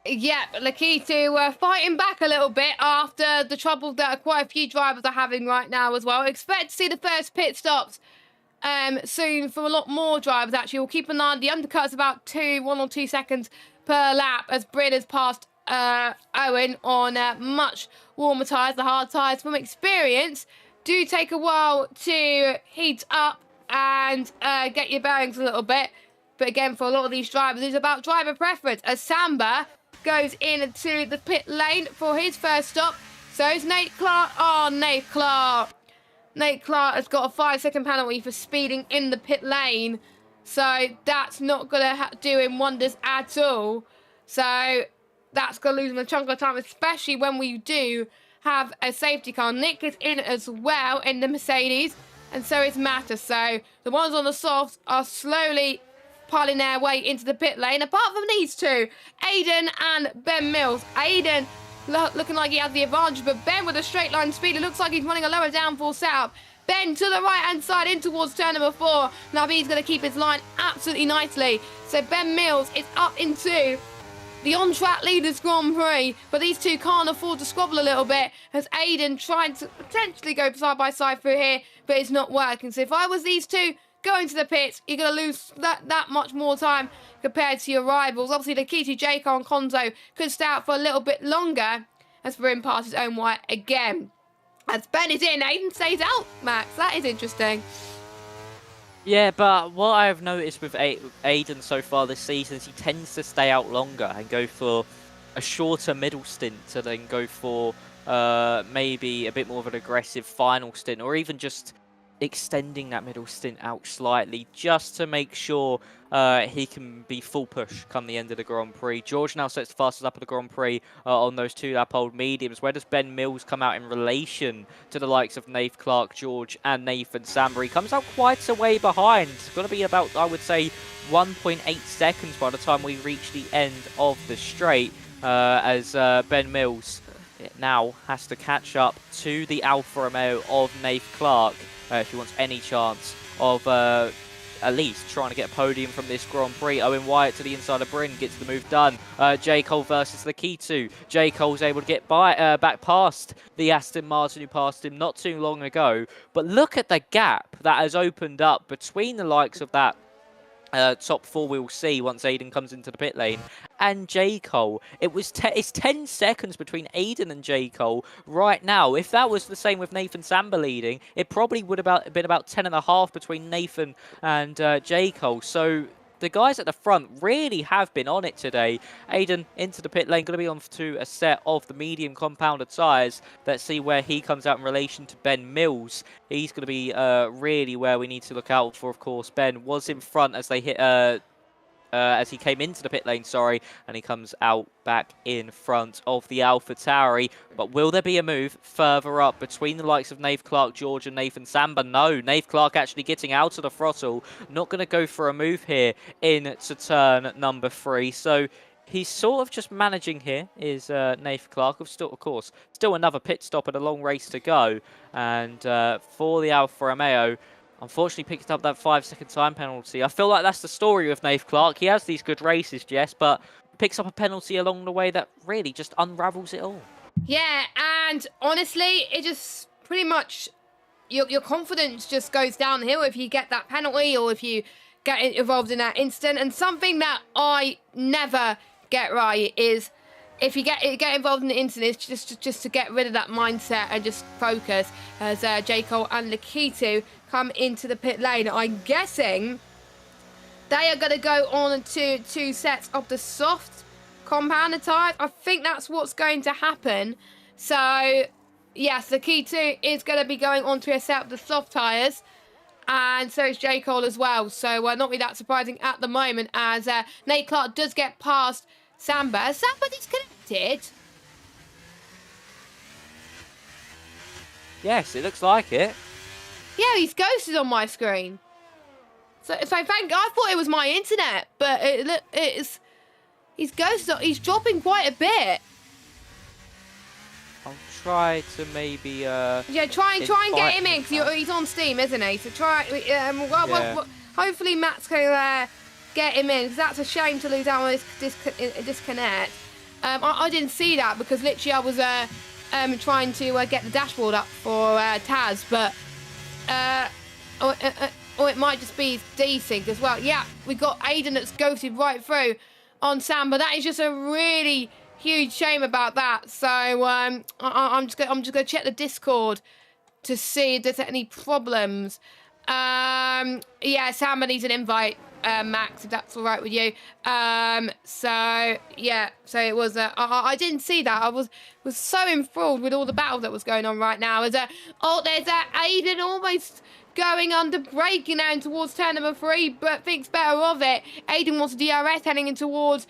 Yeah, Lakitu fighting back a little bit after the trouble that quite a few drivers are having right now as well. Expect to see the first pit stops soon for a lot more drivers. Actually, we'll keep an eye on the undercuts about 1 or 2 seconds per lap as Bryn has passed Owen on much warmer tyres. The hard tyres from experience do take a while to heat up and get your bearings a little bit, but again, for a lot of these drivers, it's about driver preference as Samba goes into the pit lane for his first stop. So is Nate Clark. Nate Clark has got a 5-second penalty for speeding in the pit lane. So that's not going to do him wonders at all. So that's going to lose him a chunk of time, especially when we do have a safety car. Nick is in as well in the Mercedes, and so is Mata. So the ones on the softs are slowly piling their way into the pit lane. Apart from these two, Aiden and Ben Mills. Aiden looking like he has the advantage, but Ben with a straight line speed, it looks like he's running a lower downforce setup. Ben to the right hand side in towards turn number 4. Now he's going to keep his line absolutely nicely. So Ben Mills is up into the on-track leaders Grand Prix, but these two can't afford to squabble a little bit as Aiden trying to potentially go side by side through here, but it's not working. So if I was these two going to the pits, you're going to lose that much more time compared to your rivals. Obviously, Lakitu, J. Cole and Konzo could stay out for a little bit longer as Bryn passes Owen Wyatt again. As Ben is in, Aiden stays out, Max. That is interesting. Yeah, but what I have noticed with Aiden so far this season is he tends to stay out longer and go for a shorter middle stint to then go for maybe a bit more of an aggressive final stint, or even just extending that middle stint out slightly just to make sure he can be full push come the end of the Grand Prix. George now sets the fastest lap of the Grand Prix on those 2-lap-old mediums. Where does Ben Mills come out in relation to the likes of Nath Clark, George and Nathan Samba? He comes out quite a way behind. It's going to be about, I would say, 1.8 seconds by the time we reach the end of the straight as Ben Mills now has to catch up to the Alfa Romeo of Nath Clark if he wants any chance of at least trying to get a podium from this Grand Prix. Owen Wyatt to the inside of Bryn gets the move done. J. Cole versus Lakitu. J. Cole's able to get back past the Aston Martin who passed him not too long ago. But look at the gap that has opened up between the likes of that top 4 we'll see once Aiden comes into the pit lane and J. Cole. It's 10 seconds between Aiden and J. Cole right now. If that was the same with Nathan Samba leading, it probably would have been about 10.5 between Nathan and J. Cole. So the guys at the front really have been on it today. Aiden into the pit lane, going to be on to a set of the medium compounded tyres. Let's see where he comes out in relation to Ben Mills. He's going to be really where we need to look out for, of course. Ben was in front as they hit... as he came into the pit lane, sorry, and he comes out back in front of the AlphaTauri. But will there be a move further up between the likes of Nave Clark, George, and Nathan Samba? No, Nave Clark actually getting out of the throttle, not going to go for a move here into turn number 3. So he's sort of just managing here, is Nave Clark. Of course, still another pit stop and a long race to go. And for the Alfa Romeo, unfortunately picked up that 5-second time penalty. I feel like that's the story with Nave Clark. He has these good races, Jess, but picks up a penalty along the way that really just unravels it all. Yeah, and honestly, it just pretty much, your confidence just goes downhill if you get that penalty or if you get involved in that incident. And something that I never get right is if you get involved in the incident, it's just to get rid of that mindset and just focus. As J. Cole and Lakitu come into the pit lane, I'm guessing they are going to go on to 2 sets of the soft compounded tyres. I think that's what's going to happen. So yes, Lakitu is going to be going on to a set of the soft tyres. And so is J. Cole as well. So not really that surprising at the moment, as Nate Clark does get past Samba. Samba disconnected. Yes, it looks like it. Yeah, he's ghosted on my screen. So thank God. I thought it was my internet, but he's ghosted. He's dropping quite a bit. I'll try to maybe yeah, try and get him in, because he's on Steam, isn't he? So try. Well, hopefully Matt's gonna get him in, because that's a shame to lose out on this disconnect. I didn't see that because literally I was trying to get the dashboard up for Taz, but or it might just be desync as well. Yeah, we got Aiden that's ghosted right through on Sam, but that is just a really huge shame about that. So I'm just gonna check the Discord to see if there's any problems. Yeah, Sam needs an invite, Max, if that's all right with you. So yeah, so it was. I didn't see that. I was so enthralled with all the battle that was going on right now. As there's Aiden almost going under braking now towards turn number 3, but thinks better of it. Aiden wants a DRS heading in towards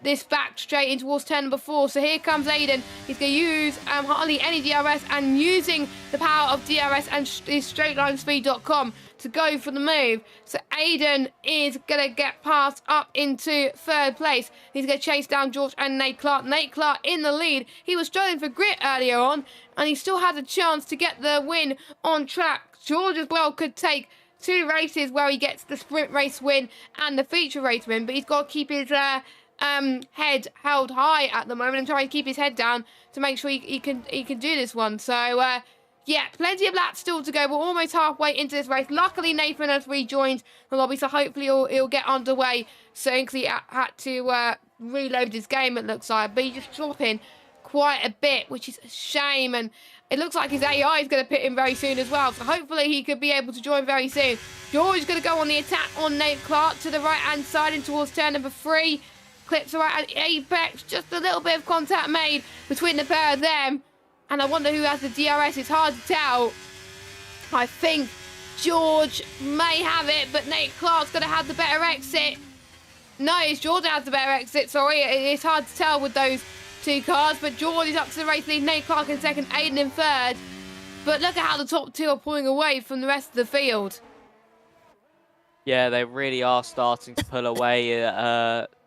this back straight in towards turn number 4. So here comes Aiden. He's going to use hardly any DRS, and using the power of DRS and straightlinespeed.com to go for the move. So Aiden is going to get passed up into 3rd place. He's going to chase down George and Nate Clark. Nate Clark in the lead. He was struggling for grit earlier on, and he still had a chance to get the win on track. George as well could take 2 races where he gets the sprint race win and the feature race win, but he's got to keep his head held high at the moment and try to keep his head down to make sure he can do this one. So yeah, plenty of laps still to go. We're almost halfway into this race. Luckily, Nathan has rejoined the lobby, so hopefully he'll get underway soon, because he had to reload his game, it looks like. But he's just dropping quite a bit, which is a shame. And it looks like his AI is going to pit in very soon as well. So hopefully he could be able to join very soon. George is going to go on the attack on Nate Clark to the right-hand side in towards turn number 3. Clips right at the apex. Just a little bit of contact made between the pair of them. And I wonder who has the DRS. It's hard to tell. I think George may have it, but Nate Clark's going to have the better exit. No, it's George that has the better exit. Sorry, it's hard to tell with those 2 cars. But George is up to the race lead. Nate Clark in 2nd, Aiden in 3rd. But look at how the top 2 are pulling away from the rest of the field. Yeah, they really are starting to pull away.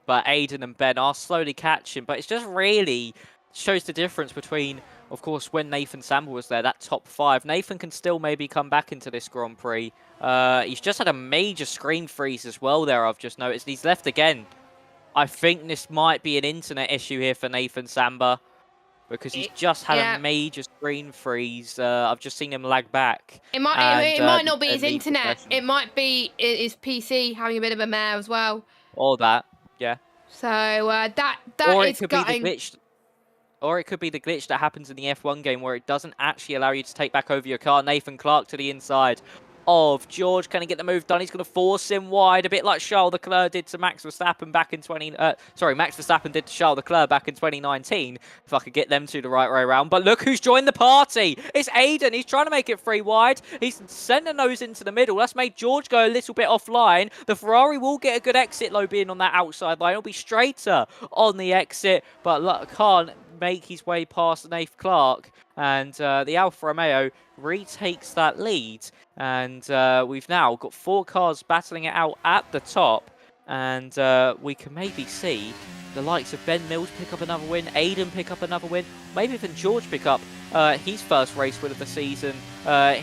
But Aiden and Ben are slowly catching. But it's just really shows the difference between, of course, when Nathan Samba was there, that top 5. Nathan can still maybe come back into this Grand Prix. He's just had a major screen freeze as well there, I've just noticed. He's left again. I think this might be an internet issue here for Nathan Samba, because he's just had a major screen freeze. I've just seen him lag back. It might not be his internet. It might be his PC having a bit of a mare as well. Or that, yeah. So that Or it is could be the gutting. glitch. Or it could be the glitch that happens in the F1 game where it doesn't actually allow you to take back over your car. Nathan Clark to the inside of George. Can he get the move done? He's going to force him wide, a bit like Charles Leclerc did to Max Verstappen back in Max Verstappen did to Charles Leclerc back in 2019. If I could get them two the right way around. But look who's joined the party. It's Aiden. He's trying to make it free wide. He's sent a nose into the middle. That's made George go a little bit offline. The Ferrari will get a good exit, though, being on that outside line. It'll be straighter on the exit, but look, can't make his way past Nath Clark, and the Alfa Romeo retakes that lead, and we've now got 4 cars battling it out at the top, and we can maybe see the likes of Ben Mills pick up another win, Aiden pick up another win, maybe even George pick up his first race win of the season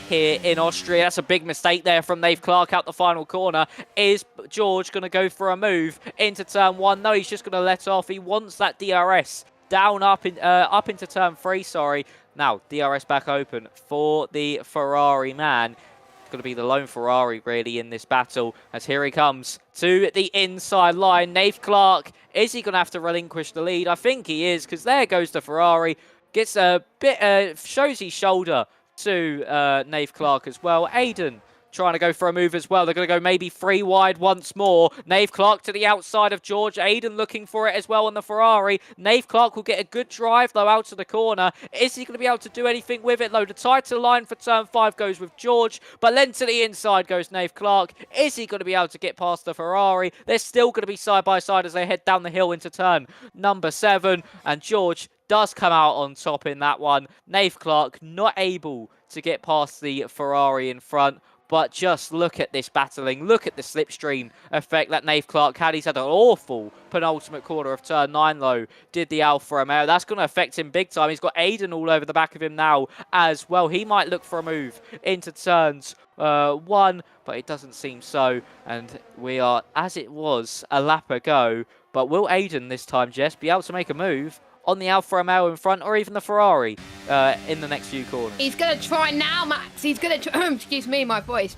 here in Austria. That's a big mistake there from Nath Clark out the final corner. Is George going to go for a move into turn 1? No, he's just going to let off. He wants that DRS down up into turn 3, sorry. Now, DRS back open for the Ferrari man. It's going to be the lone Ferrari, really, in this battle, as here he comes to the inside line. Nath Clark, is he going to have to relinquish the lead? I think he is, because there goes the Ferrari. Gets a bit, shows his shoulder to Nath Clark as well. Aiden trying to go for a move as well. They're going to go maybe 3 wide once more. Nath Clark to the outside of George. Aiden looking for it as well on the Ferrari. Nath Clark will get a good drive, though, out to the corner. Is he going to be able to do anything with it, though? The tighter line for turn 5 goes with George, but then to the inside goes Nath Clark. Is he going to be able to get past the Ferrari? They're still going to be side by side as they head down the hill into turn number 7, and George does come out on top in that one. Nath Clark not able to get past the Ferrari in front. But just look at this battling. Look at the slipstream effect that Nath Clark had. He's had an awful penultimate quarter of turn 9, though, did the Alfa Romeo. That's going to affect him big time. He's got Aiden all over the back of him now as well. He might look for a move into turns 1, but it doesn't seem so. And we are, as it was, a lap ago. But will Aiden this time, Jess, be able to make a move on the Alfa Romeo in front, or even the Ferrari in the next few corners? He's going to try now, Max. He's going to excuse me, my voice.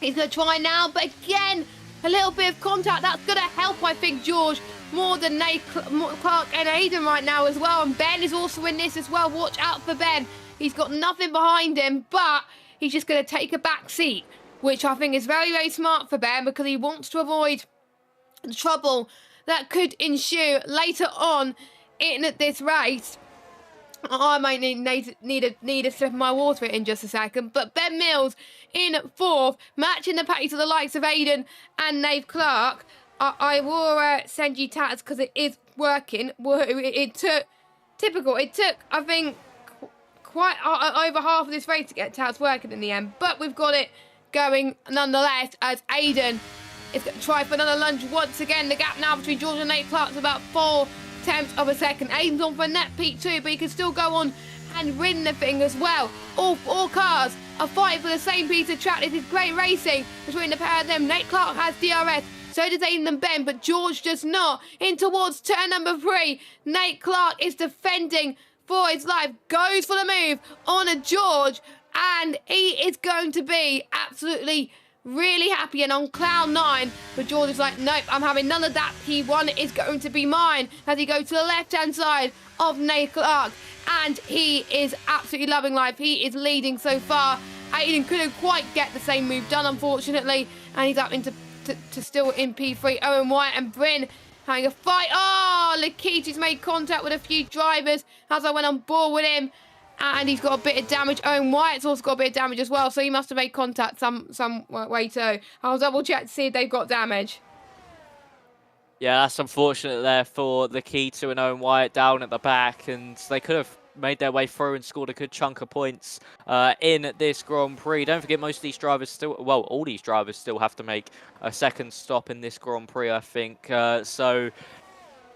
He's going to try now, but again, a little bit of contact. That's going to help, I think, George, more than Clark and Aiden right now as well. And Ben is also in this as well. Watch out for Ben. He's got nothing behind him, but he's just going to take a back seat, which I think is very, very smart for Ben, because he wants to avoid the trouble that could ensue later on in this race. I might need a sip of my water in just a second. But Ben Mills in 4th, matching the pace of the likes of Aiden and Nath Clark. I will send you tats because it is working. It took, I think, quite over half of this race to get tats working in the end. But we've got it going nonetheless, as Aiden is going to try for another lunge once again. The gap now between George and Nath Clark is about 4 tenths of a second. Aiden's on for a net P2, but he can still go on and win the thing as well. All cars are fighting for the same piece of track. This is great racing between the pair of them. Nath Clark has DRS, so does Aiden and Ben, but George does not. In towards turn number 3, Nath Clark is defending for his life, goes for the move on a George, and he is going to be absolutely really happy and on cloud 9, but George is like, nope, I'm having none of that. P1 is going to be mine, as he goes to the left-hand side of Nath Clark, and he is absolutely loving life. He is leading so far. Aiden couldn't quite get the same move done, unfortunately, and he's up into still in P3. Owen White and Bryn having a fight. Oh, Lakiti's made contact with a few drivers as I went on board with him. And he's got a bit of damage. Owen White's also got a bit of damage as well, so he must have made contact some way too. I'll double check to see if they've got damage. Yeah, that's unfortunate there for the Keto and Owen White down at the back, and they could have made their way through and scored a good chunk of points in this Grand Prix. Don't forget, most of these drivers still, well, all these drivers still have to make a second stop in this Grand Prix, I think. So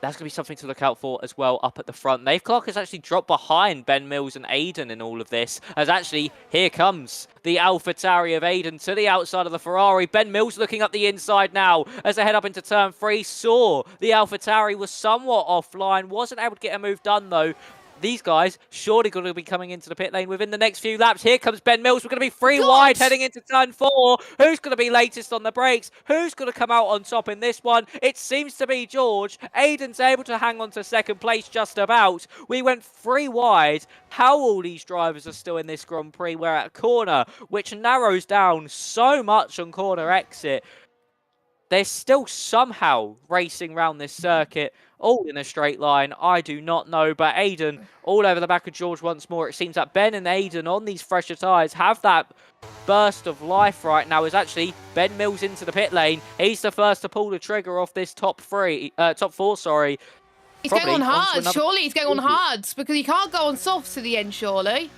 that's going to be something to look out for as well up at the front. Nath Clark has actually dropped behind Ben Mills and Aiden in all of this, as actually here comes the AlphaTauri of Aiden to the outside of the Ferrari. Ben Mills looking up the inside now as they head up into turn 3. Saw the AlphaTauri was somewhat offline, wasn't able to get a move done though. these guys surely going to be coming into the pit lane within the next few laps. Here comes Ben Mills. We're going to be three wide heading into turn 4. Who's going to be latest on the brakes? Who's going to come out on top in this one? It seems to be George. Aiden's able to hang on to second place just about. We went 3 wide. How all these drivers are still in this Grand Prix. We're at a corner, which narrows down so much on corner exit. They're still somehow racing around this circuit, all in a straight line. I do not know, but Aiden all over the back of George once more. It seems that Ben and Aiden on these fresher tyres have that burst of life right now. Is actually Ben Mills into the pit lane. He's the first to pull the trigger off this top 4, sorry. He's going on hard. Surely he's going on hards because he can't go on softs to the end, surely.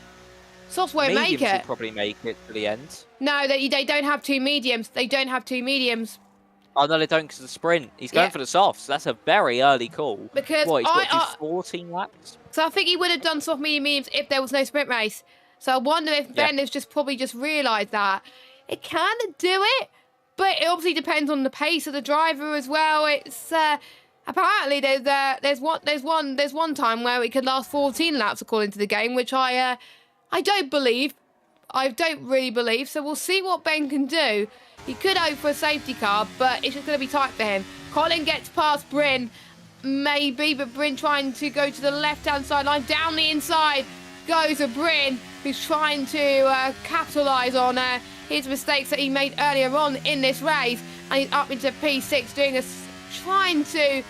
Softs won't make it. Will probably make it to the end. No, they don't have 2 mediums. They don't have 2 mediums. Oh, no, they don't because of the sprint. He's going for the softs. That's a very early call. Because he's got to do 14 laps? So I think he would have done soft mediums if there was no sprint race. So I wonder if Ben has probably just realised that. It can do it, but it obviously depends on the pace of the driver as well. It's apparently there's one time where it could last 14 laps according to the game, which I don't believe. I don't really believe. So we'll see what Ben can do. He could hope for a safety car, but it's just going to be tight for him. Colin gets past Bryn, maybe, but Bryn trying to go to the left-hand sideline. Down the inside goes a Bryn, who's trying to capitalise on his mistakes that he made earlier on in this race. And he's up into P6, trying to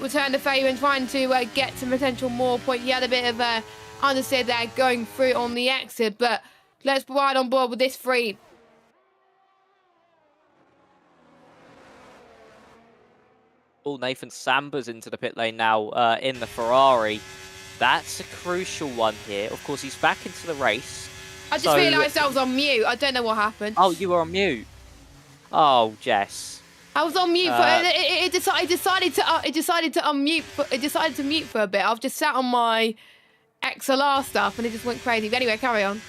return the favour and trying to get some potential more point. He had a bit of understeer there going through on the exit, but let's ride on board with this 3. Nathan Samber's into the pit lane now in the Ferrari. That's a crucial one here. Of course, he's back into the race. I just realised I was on mute. I don't know what happened. Oh, you were on mute. Oh, Jess. I was on mute. It decided to unmute. It decided to mute for a bit. I've just sat on my XLR stuff and it just went crazy. But anyway, carry on.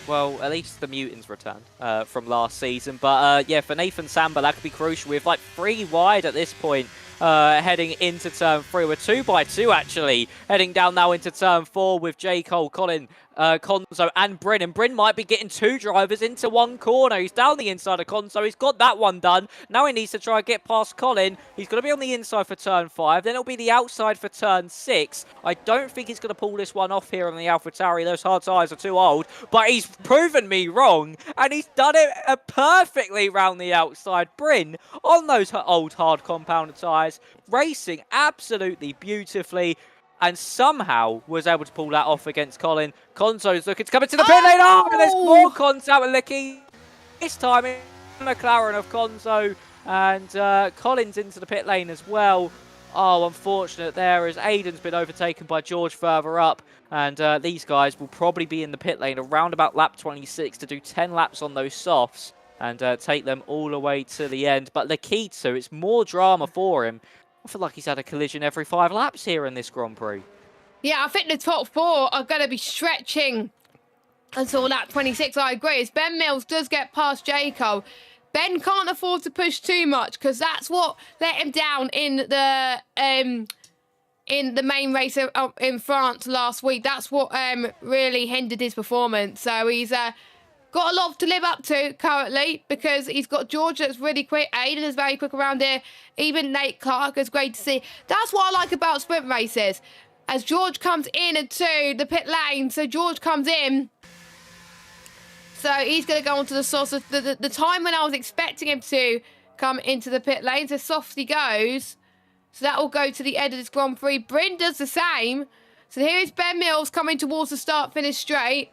Well, at least the mutants returned from last season. But yeah, for Nathan Samber, that could be crucial. We've like 3 wide at this point, heading into turn 3. We're 2 by 2 actually, heading down now into turn 4 with J. Cole, Colin, Konzo and Bryn. And Bryn might be getting 2 drivers into one corner. He's down the inside of Konzo. He's got that one done. Now he needs to try and get past Colin. He's going to be on the inside for turn 5. Then it'll be the outside for turn 6. I don't think he's going to pull this one off here on the AlphaTauri. Those hard tyres are too old. But he's proven me wrong. And he's done it perfectly round the outside. Bryn on those old hard compound tyres, racing absolutely beautifully. And somehow was able to pull that off against Colin. Konzo's looking to come into the pit lane. Oh, and there's more Konzo and Licky. This time in McLaren of Konzo. And Colin's into the pit lane as well. Oh, unfortunate there as Aiden's been overtaken by George further up. And these guys will probably be in the pit lane around about lap 26 to do 10 laps on those softs. And take them all the way to the end. But Lakito, it's more drama for him. I feel like he's had a collision every 5 laps here in this Grand Prix. Yeah, I think the top 4 are going to be stretching until lap 26. I agree. As Ben Mills does get past Jaco, Ben can't afford to push too much because that's what let him down in the main race in France last week. That's what really hindered his performance. So he's got a lot to live up to currently because he's got George that's really quick. Aiden is very quick around here. Even Nate Clark is great to see. That's what I like about sprint races. As George comes in into the pit lane, so George comes in. So he's going to go onto the source of the time when I was expecting him to come into the pit lane. So soft he goes. So that will go to the end of this Grand Prix. Bryn does the same. So here is Ben Mills coming towards the start-finish straight.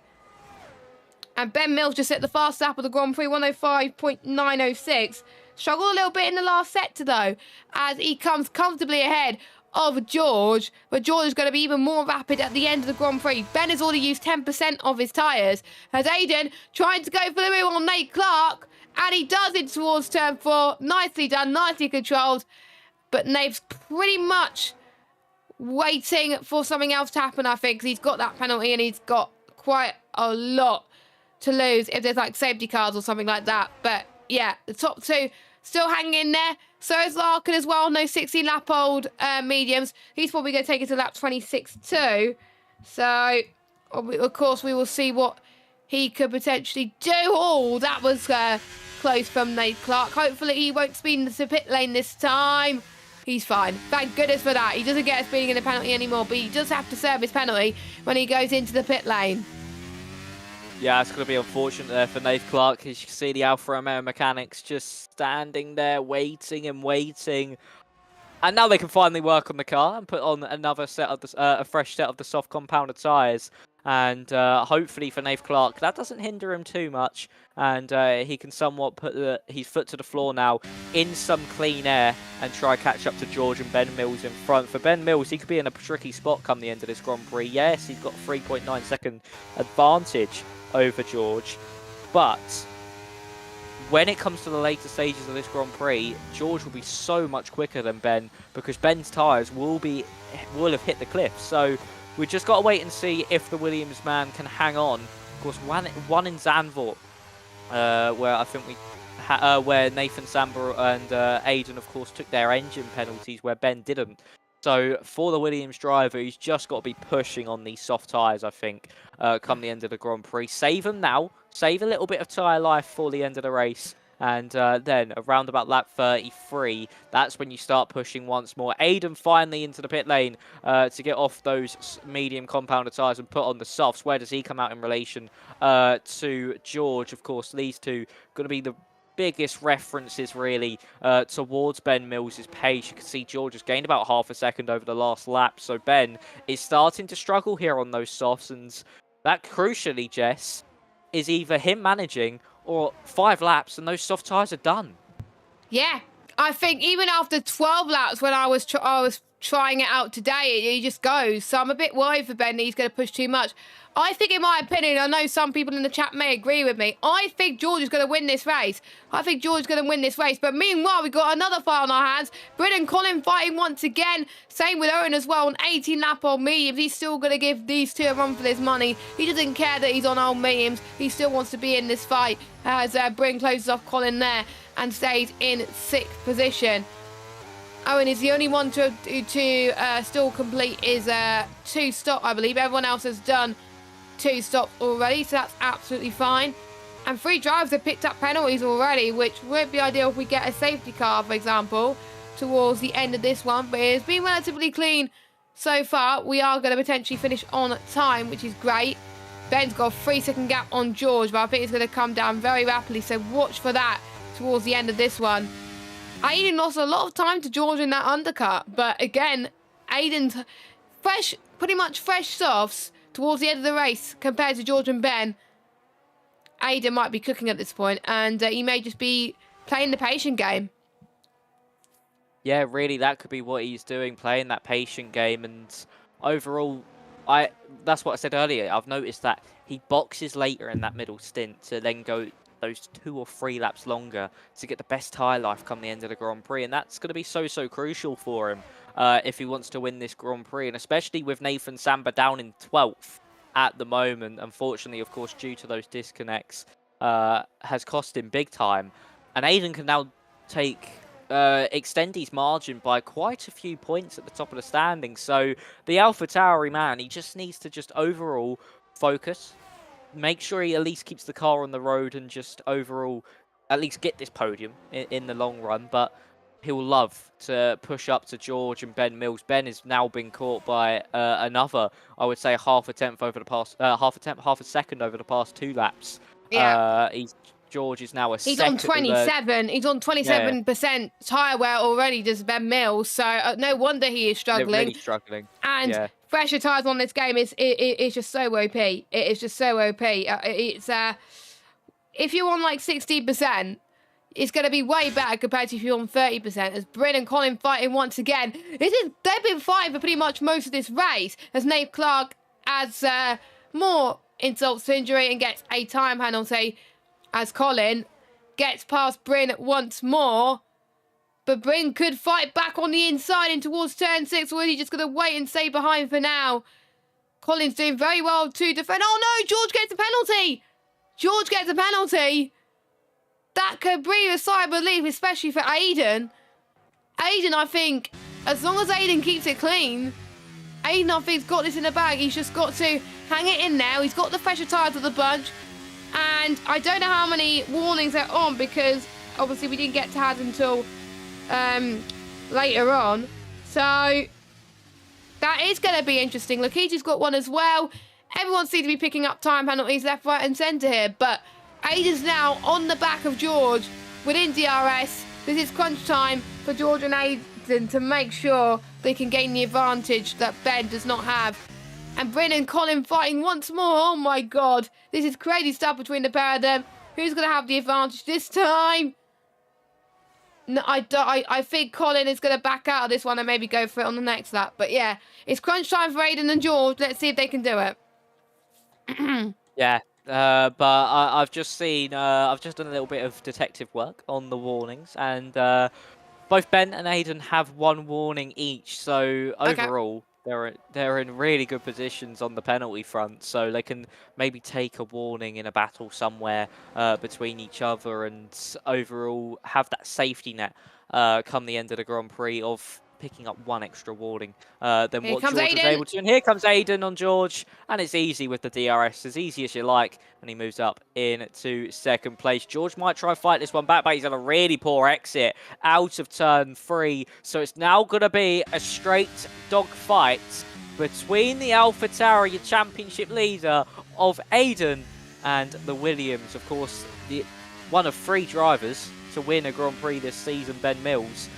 And Ben Mills just hit the fast lap of the Grand Prix, 105.906. Struggled a little bit in the last sector, though, as he comes comfortably ahead of George. But George is going to be even more rapid at the end of the Grand Prix. Ben has already used 10% of his tyres. As Aiden trying to go for the rear on Nate Clark. And he does it towards turn 4. Nicely done, nicely controlled. But Nate's pretty much waiting for something else to happen, I think. Because he's got that penalty and he's got quite a lot to lose if there's like safety cars or something like that. But yeah, the top 2 still hanging in there. So is Larkin as well, no 16-lap-old mediums. He's probably going to take it to lap 26 too. So, of course, we will see what he could potentially do. Oh, that was close from Nate Clark. Hopefully he won't speed into the pit lane this time. He's fine. Thank goodness for that. He doesn't get a speeding in the penalty anymore, but he does have to serve his penalty when he goes into the pit lane. Yeah, it's going to be unfortunate there for Nate Clark. As you can see, the Alfa Romeo mechanics just standing there waiting and waiting. And now they can finally work on the car and put on another set of a fresh set of the soft compounded tyres. And hopefully for Nate Clark, that doesn't hinder him too much. And he can somewhat put his foot to the floor now in some clean air and try catch up to George and Ben Mills in front. For Ben Mills, he could be in a tricky spot come the end of this Grand Prix. Yes, he's got 3.9 second advantage over George. But when it comes to the later stages of this Grand Prix, George will be so much quicker than Ben because Ben's tyres will have hit the cliff. So we've just got to wait and see if the Williams man can hang on. Of course, one in Zandvoort, where I think where Nathan Samba and Aiden, of course, took their engine penalties, where Ben didn't. So for the Williams driver, he's just got to be pushing on these soft tyres, I think, come the end of the Grand Prix. Save them now. Save a little bit of tyre life for the end of the race. And then around about lap 33, that's when you start pushing once more. Aiden finally into the pit lane to get off those medium compounded tyres and put on the softs. Where does he come out in relation to George? Of course, these two going to be the biggest references really towards Ben Mills' pace. You can see George has gained about half a second over the last lap, so Ben is starting to struggle here on those softs, and that crucially, Jess, is either him managing or 5 laps and those soft tyres are done. Yeah, I think even after 12 laps when I was trying it out today, it just goes. So I'm a bit worried for Ben that he's going to push too much. I think, in my opinion, I know some people in the chat may agree with me, I think George is going to win this race. But meanwhile, we've got another fight on our hands. Bryn and Colin fighting once again. Same with Owen as well on 18-lap-old mediums. He's still going to give these two a run for this money. He doesn't care that he's on old mediums. He still wants to be in this fight as Bryn closes off Colin there and stays in 6th position. Owen is the only one to still complete his 2 stop, I believe. Everyone else has done 2 stops already, so that's absolutely fine. And 3 drivers have picked up penalties already, which won't be ideal if we get a safety car, for example, towards the end of this one. But it's been relatively clean so far. We are going to potentially finish on time, which is great. Ben's got a 3-second gap on George, but I think it's going to come down very rapidly, so watch for that towards the end of this one. Aiden lost a lot of time to George in that undercut, but again, Aiden's pretty much fresh softs towards the end of the race compared to George and Ben. Aiden might be cooking at this point, and he may just be playing the patient game. Yeah, really, that could be what he's doing, playing that patient game. And overall, that's what I said earlier. I've noticed that he boxes later in that middle stint to then go those 2 or 3 laps longer to get the best tyre life come the end of the Grand Prix. And that's going to be so crucial for him if he wants to win this Grand Prix. And especially with Nathan Samba down in 12th at the moment, unfortunately, of course, due to those disconnects, has cost him big time. And Aiden can now extend his margin by quite a few points at the top of the standings. So the AlphaTauri man, he just needs to just overall focus, make sure he at least keeps the car on the road and just overall at least get this podium in the long run. But he'll love to push up to George and Ben Mills. Ben has now been caught by another, I would say, half a second over the past 2 laps. Yeah. George is now He's on 27. He's on 27% tyre wear already, does Ben Mills. So no wonder he is struggling. They're really struggling. And fresher tyres on this game is just so OP. It is just so OP. If you're on like 60%, it's going to be way better compared to if you're on 30%. As Bryn and Colin fighting once again. They've been fighting for pretty much most of this race. As Nate Clark adds more insults to injury and gets a time penalty. As Colin gets past Bryn once more. But Bryn could fight back on the inside and towards turn 6. Or is he just going to wait and stay behind for now? Colin's doing very well to defend. Oh no, George gets a penalty. George gets a penalty. that could breathe a sigh of relief, especially for Aiden. Aiden, I think, as long as Aiden keeps it clean, Aiden, I think, has got this in the bag. He's just got to hang it in now. He's got the fresher tyres of the bunch. And I don't know how many warnings they're on because, obviously, we didn't get to have until later on. So, that is going to be interesting. Lakita's got one as well. Everyone seems to be picking up time penalties left, right and centre here. But Aiden's now on the back of George within DRS. This is crunch time for George and Aiden to make sure they can gain the advantage that Ben does not have. And Bryn and Colin fighting once more. Oh my God. This is crazy stuff between the pair of them. Who's going to have the advantage this time? No, I think Colin is going to back out of this one and maybe go for it on the next lap. But yeah, it's crunch time for Aiden and George. Let's see if they can do it. Yeah, but I've just seen, I've just done a little bit of detective work on the warnings, and both Ben and Aiden have one warning each. So overall, they're in really good positions on the penalty front. So they can maybe take a warning in a battle somewhere between each other, and overall have that safety net come the end of the Grand Prix of picking up one extra warning than what George was able to. And here comes Aiden on George, and it's easy with the DRS, as easy as you like, and he moves up into second place. George might try and fight this one back, but he's had a really poor exit out of turn 3, so it's now going to be a straight dog fight between the AlphaTauri championship leader of Aiden and the Williams. Of course, one of 3 drivers to win a Grand Prix this season, Ben Mills.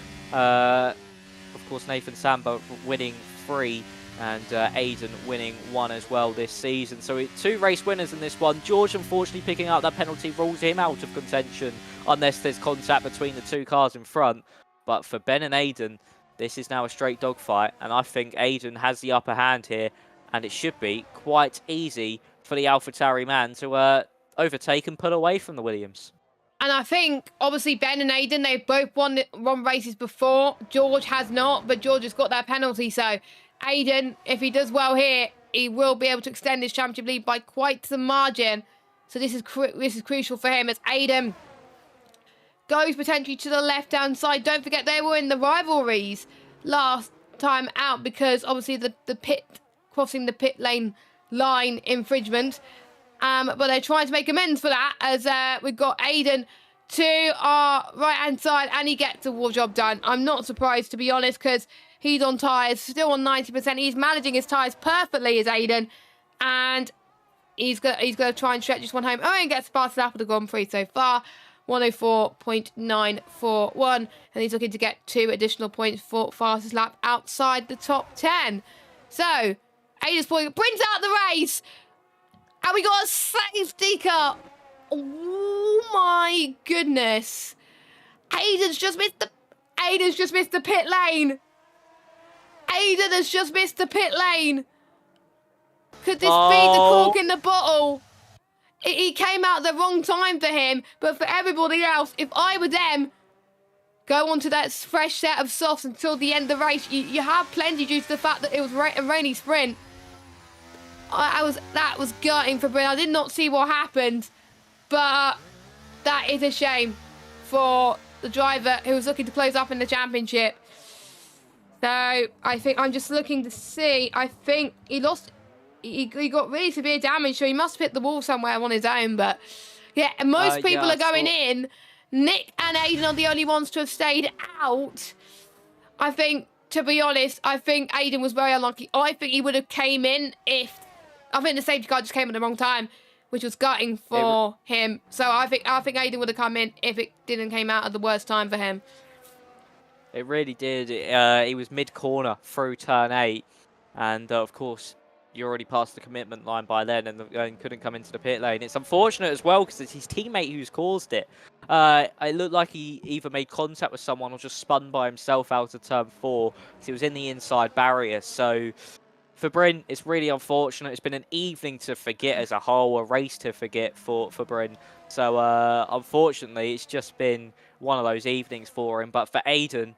Of course, Nathan Samba winning 3 and Aiden winning 1 as well this season. So 2 race winners in this one. George, unfortunately, picking up that penalty rules him out of contention unless there's contact between the 2 cars in front. But for Ben and Aiden, this is now a straight dogfight, and I think Aiden has the upper hand here, and it should be quite easy for the AlphaTauri man to overtake and pull away from the Williams. And I think, obviously, Ben and Aiden, they've both won races before. George has not, but George has got that penalty. So, Aiden, if he does well here, he will be able to extend his championship lead by quite some margin. So, this is crucial for him as Aiden goes potentially to the left-hand side. Don't forget, they were in the rivalries last time out because, obviously, crossing the pit lane line infringement. But they're trying to make amends for that as we've got Aiden to our right-hand side and he gets the war job done. I'm not surprised, to be honest, because he's on tyres, still on 90%. He's managing his tyres perfectly as Aiden. And he's going to try and stretch this one home. Owen gets past the lap of the Grand Prix so far. 104.941. And he's looking to get 2 additional points for fastest lap outside the top 10. So, Aiden's point brings out the race. And we got a safety car. Oh my goodness. Aiden's just missed the pit lane. Aiden has just missed the pit lane. Could this be the cork in the bottle? He came out the wrong time for him, but for everybody else, if I were them, go on to that fresh set of softs until the end of the race. You have plenty due to the fact that it was a rainy sprint. That was gutting for Bryn. I did not see what happened, but that is a shame for the driver who was looking to close up in the championship. So I think I'm just looking to see. I think he lost. He got really severe damage, so he must have hit the wall somewhere on his own. But yeah, most people are going in. Nick and Aiden are the only ones to have stayed out. I think, to be honest, I think Aiden was very unlucky. I think he would have came in if. I think the safety car just came at the wrong time, which was gutting for him. So I think Aiden would have come in if it didn't came out at the worst time for him. It really did. He was mid-corner through turn 8. And, of course, you already passed the commitment line by then and couldn't come into the pit lane. It's unfortunate as well because it's his teammate who's caused it. It looked like he either made contact with someone or just spun by himself out of turn 4 because he was in the inside barrier. So for Bryn, it's really unfortunate. It's been an evening to forget as a whole, a race to forget for Bryn. So unfortunately, it's just been one of those evenings for him. But for Aiden,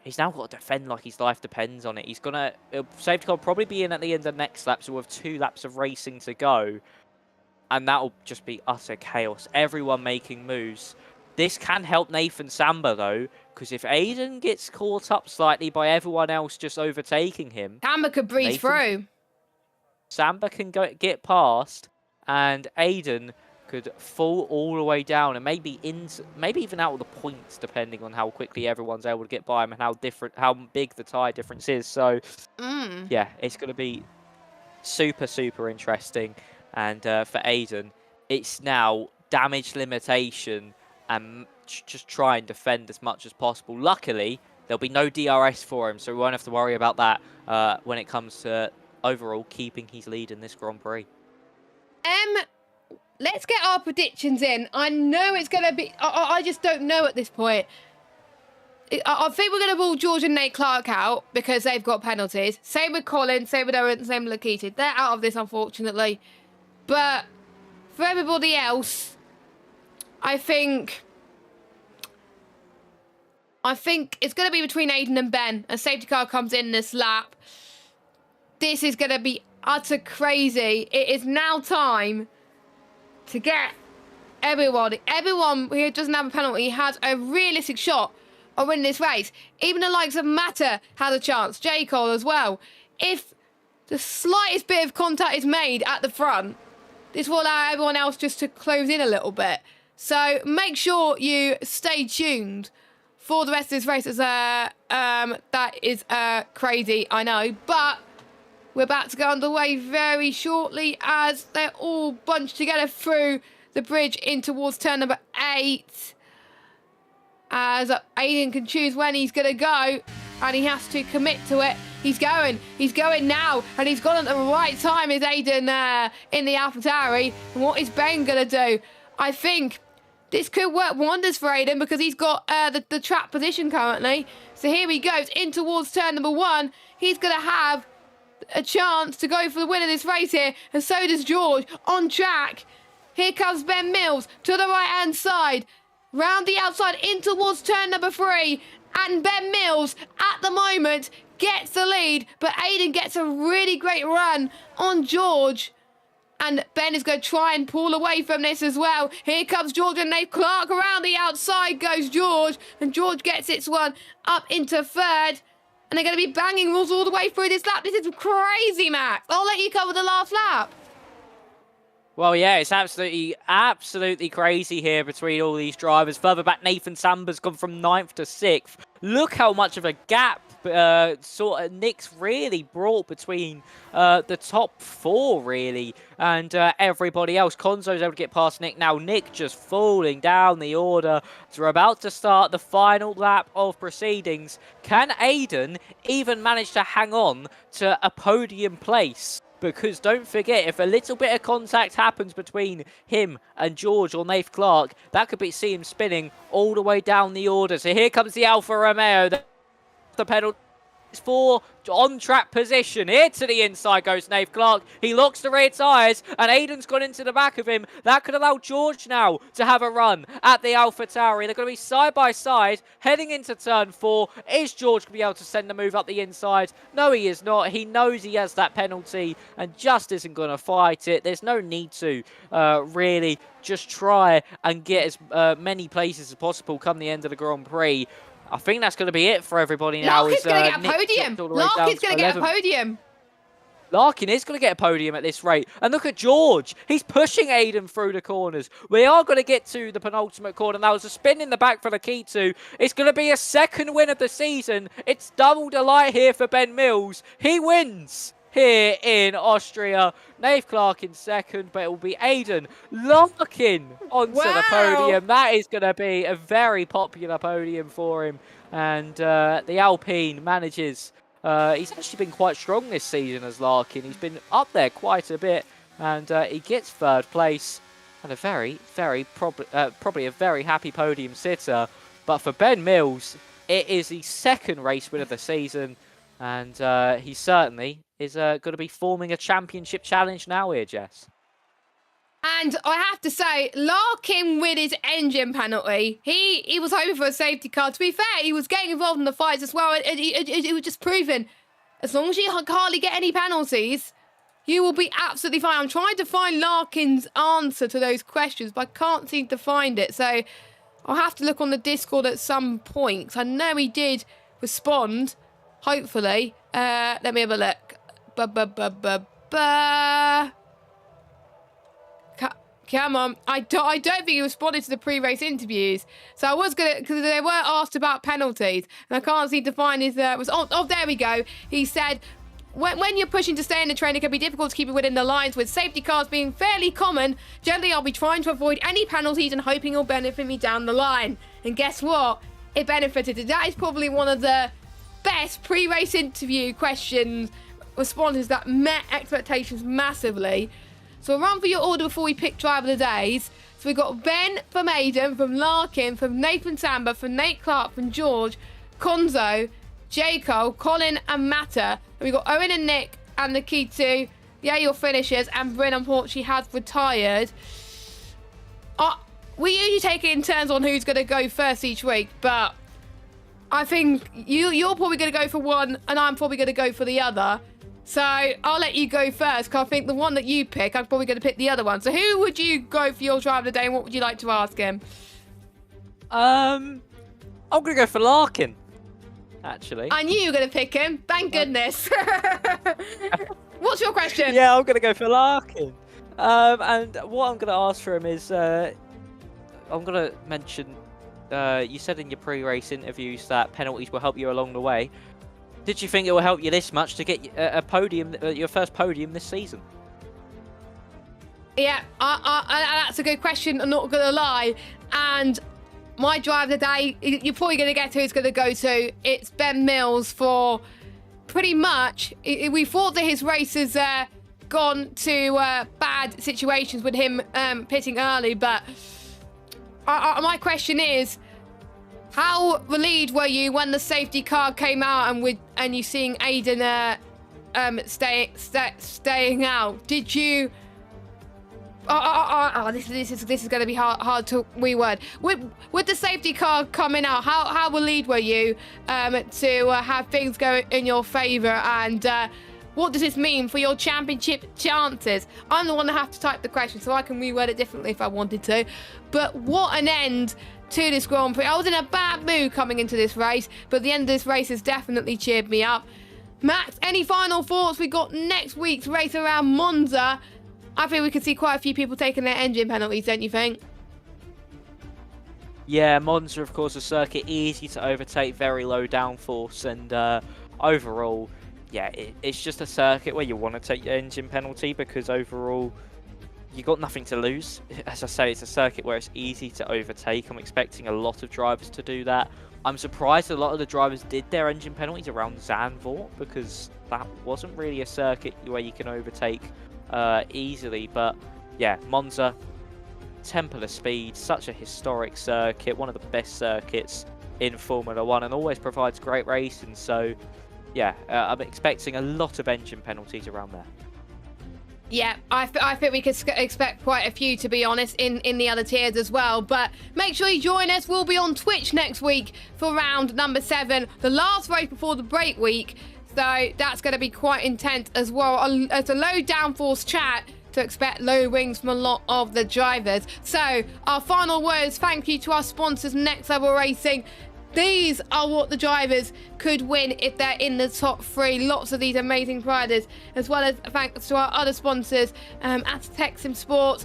he's now got to defend like his life depends on it. He's gonna safety car will probably be in at the end of the next lap, so we'll have 2 laps of racing to go, and that'll just be utter chaos. Everyone making moves. This can help Nathan Samba, though, because if Aiden gets caught up slightly by everyone else just overtaking him, Samba could breeze through. Samba can get past, and Aiden could fall all the way down and maybe even out of the points, depending on how quickly everyone's able to get by him and how big the tyre difference is. So, yeah, it's going to be super, super interesting. And for Aiden, it's now damage limitation and just try and defend as much as possible. Luckily, there'll be no DRS for him, so we won't have to worry about that when it comes to overall keeping his lead in this Grand Prix. Let's get our predictions in. I know it's going to be... I just don't know at this point. I think we're going to rule George and Nate Clark out because they've got penalties. Same with Colin, same with Owen, same with Lakita. They're out of this, unfortunately. But for everybody else, I think it's going to be between Aiden and Ben. A safety car comes in this lap. This is going to be utter crazy. It is now time to get everyone who doesn't have a penalty has a realistic shot of winning this race. Even the likes of Mata has a chance. J. Cole as well. If the slightest bit of contact is made at the front, this will allow everyone else just to close in a little bit. So make sure you stay tuned for the rest of this race. As that is crazy, I know, but we're about to go underway very shortly as they're all bunched together through the bridge in towards turn number 8. As Aiden can choose when he's going to go, and he has to commit to it. He's going now, and he's gone at the right time is Aiden in the AlphaTauri. And what is Ben going to do? I think this could work wonders for Aiden because he's got the trap position currently. So here he goes in towards turn number 1. He's going to have a chance to go for the win of this race here, and so does George on track. Here comes Ben Mills to the right hand side, round the outside in towards turn number 3, and Ben Mills at the moment gets the lead, but Aiden gets a really great run on George, and Ben is going to try and pull away from this as well. Here comes George and Nate Clark. Around the outside goes George, and George gets its one up into 3rd. And they're going to be banging rules all the way through this lap. This is crazy, Max. I'll let you cover the last lap. Well, yeah, it's absolutely crazy here between all these drivers. Further back, Nathan Samba's gone from 9th to 6th. Look how much of a gap sort of Nick's really brought between the top 4, really, and everybody else. Konzo's able to get past Nick now. Nick just falling down the order. So we're about to start the final lap of proceedings. Can Aiden even manage to hang on to a podium place? Because don't forget, if a little bit of contact happens between him and George or Nath Clark, that could see him spinning all the way down the order. So here comes the Alfa Romeo. The pedal for on-track position. Here to the inside goes Nath Clark. He locks the rear tyres, and Aiden's gone into the back of him. That could allow George now to have a run at the AlphaTauri. They're going to be side by side, heading into turn 4. Is George going to be able to send a move up the inside? No, he is not. He knows he has that penalty and just isn't going to fight it. There's no need to really just try and get as many places as possible come the end of the Grand Prix. I think that's going to be it for everybody now. Larkin's going to get a podium. Larkin's going to get a podium. Larkin is going to get a podium at this rate. And look at George. He's pushing Aiden through the corners. We are going to get to the penultimate corner. That was a spin in the back for Lakita. It's going to be a 2nd win of the season. It's double delight here for Ben Mills. He wins here in Austria. Nath Clark in 2nd, but it will be Aiden Larkin onto the podium. That is going to be a very popular podium for him. And the Alpine manages. He's actually been quite strong this season as Larkin. He's been up there quite a bit, and he gets 3rd place. And a probably a very happy podium sitter. But for Ben Mills, it is the 2nd race win of the season. And he certainly is going to be forming a championship challenge now here, Jess. And I have to say, Larkin with his engine penalty, he was hoping for a safety car. To be fair, he was getting involved in the fights as well. It was just proven, as long as you hardly get any penalties, you will be absolutely fine. I'm trying to find Larkin's answer to those questions, but I can't seem to find it. So I'll have to look on the Discord at some point, 'cause I know he did respond, hopefully. Let me have a look. Come on. I don't think he responded to the pre-race interviews. So I was going to, because they were asked about penalties, and I can't seem to find his, there we go. He said, when you're pushing to stay in the train, it can be difficult to keep it within the lines. With safety cars being fairly common, generally I'll be trying to avoid any penalties and hoping it'll benefit me down the line. And guess what? It benefited. That is probably one of the best pre-race interview responses that met expectations massively. So we'll run for your order before we pick driver of the days. So we've got Ben from Aidan, from Larkin, from Nathan Samba, from Nate Clark, from George, Konzo, Jaco, Colin and Matta. And we've got Owen and Nick and Nikitu. Yeah, your finishers. And Bryn, unfortunately, has retired. We usually take it in turns on who's going to go first each week. But I think you're probably going to go for one and I'm probably going to go for the other. So I'll let you go first, because I think the one that you pick, I'm probably going to pick the other one. So who would you go for your driver of the day, and what would you like to ask him? I'm going to go for Larkin, actually. I knew you were going to pick him. Thank goodness. What's your question? Yeah, I'm going to go for Larkin. And what I'm going to ask for him is, I'm going to mention, you said in your pre-race interviews that penalties will help you along the way. Did you think it will help you this much to get a podium, your first podium this season? Yeah, that's a good question. I'm not going to lie. And my drive of the day, you're probably going to get who it's going to go to. It's Ben Mills for pretty much. We thought that his race has gone to bad situations with him pitting early. But my question is, how relieved were you when the safety car came out and you seeing Aidan staying out? Did you? This is going to be hard to reword. With the safety car coming out, how relieved were you to have things go in your favour? And what does this mean for your championship chances? I'm the one that have to type the question, so I can reword it differently if I wanted to. But what an end to this Grand Prix. I was in a bad mood coming into this race, but the end of this race has definitely cheered me up. Max, any final thoughts? We got next week's race around Monza. I think we could see quite a few people taking their engine penalties, don't you think? Yeah, Monza, of course, a circuit easy to overtake, very low downforce, and overall, yeah, it's just a circuit where you want to take your engine penalty because overall, you got nothing to lose. As I say, it's a circuit where it's easy to overtake. I'm expecting a lot of drivers to do that. I'm surprised a lot of the drivers did their engine penalties around Zandvoort because that wasn't really a circuit where you can overtake easily. But yeah, Monza, Temple of Speed, such a historic circuit, one of the best circuits in Formula 1 and always provides great racing. So yeah, I'm expecting a lot of engine penalties around there. Yeah, I think we could expect quite a few, to be honest, in the other tiers as well. But make sure you join us. We'll be on Twitch next week for round number 7, the last race before the break week. So that's going to be quite intense as well. It's a low downforce chat to expect low wings from a lot of the drivers. So our final words, thank you to our sponsors, Next Level Racing. These are what the drivers could win if they're in the top 3. Lots of these amazing riders, as well as thanks to our other sponsors, Aztec Sim Sports,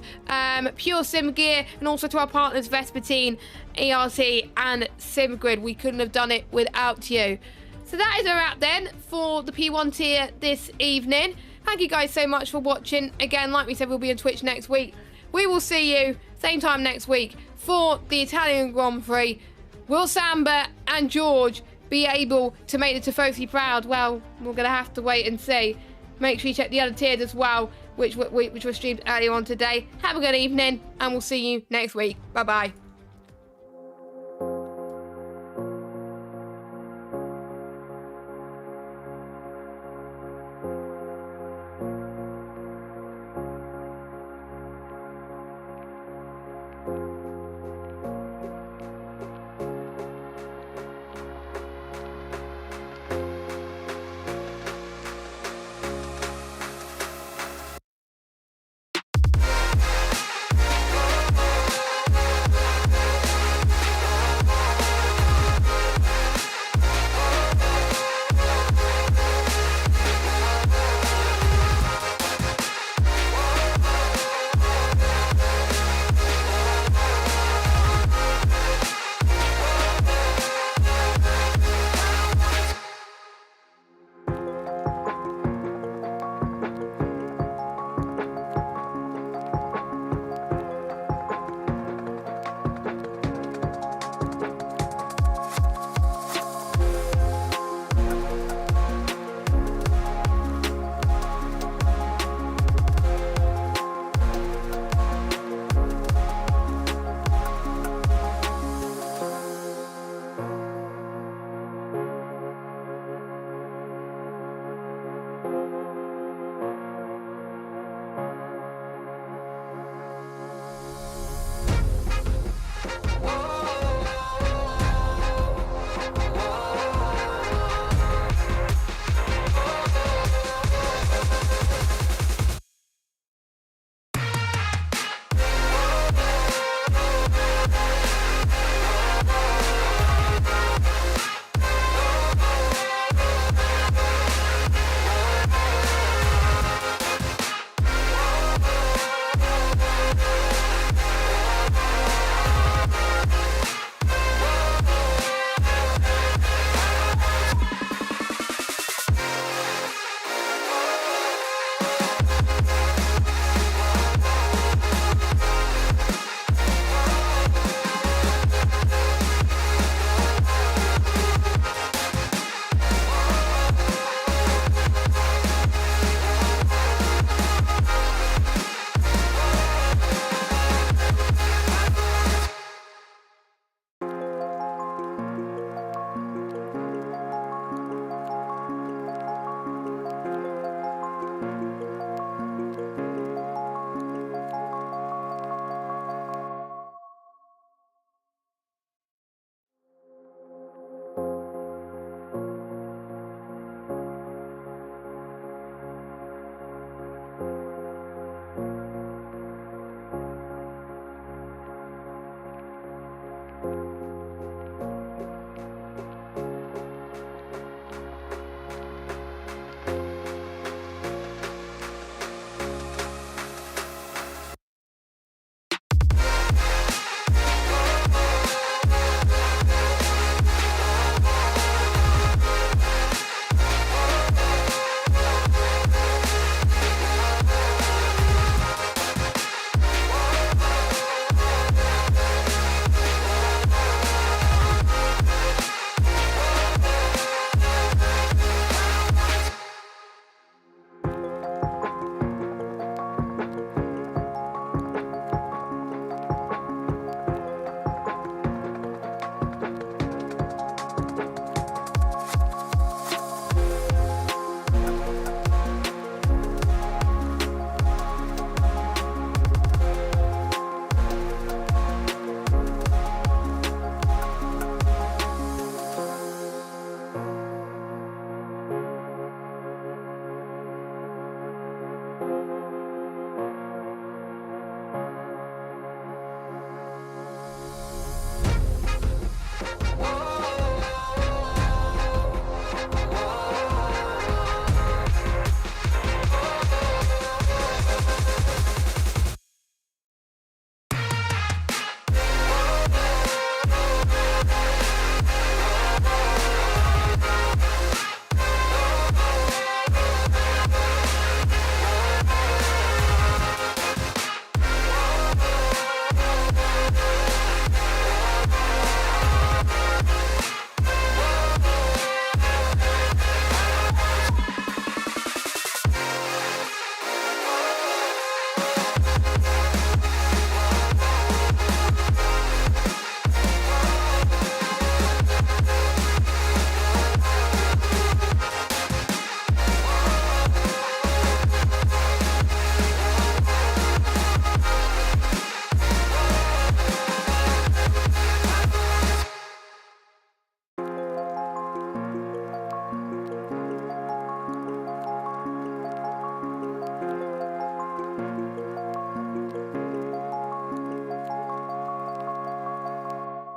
Pure Sim Gear, and also to our partners Vespertine, ERT, and SimGrid. We couldn't have done it without you. So that is a wrap then for the P1 tier this evening. Thank you guys so much for watching. Again, like we said, we'll be on Twitch next week. We will see you same time next week for the Italian Grand Prix. Will Samba and George be able to make the Tifosi proud? Well, we're going to have to wait and see. Make sure you check the other tiers as well, which were streamed earlier on today. Have a good evening, and we'll see you next week. Bye-bye.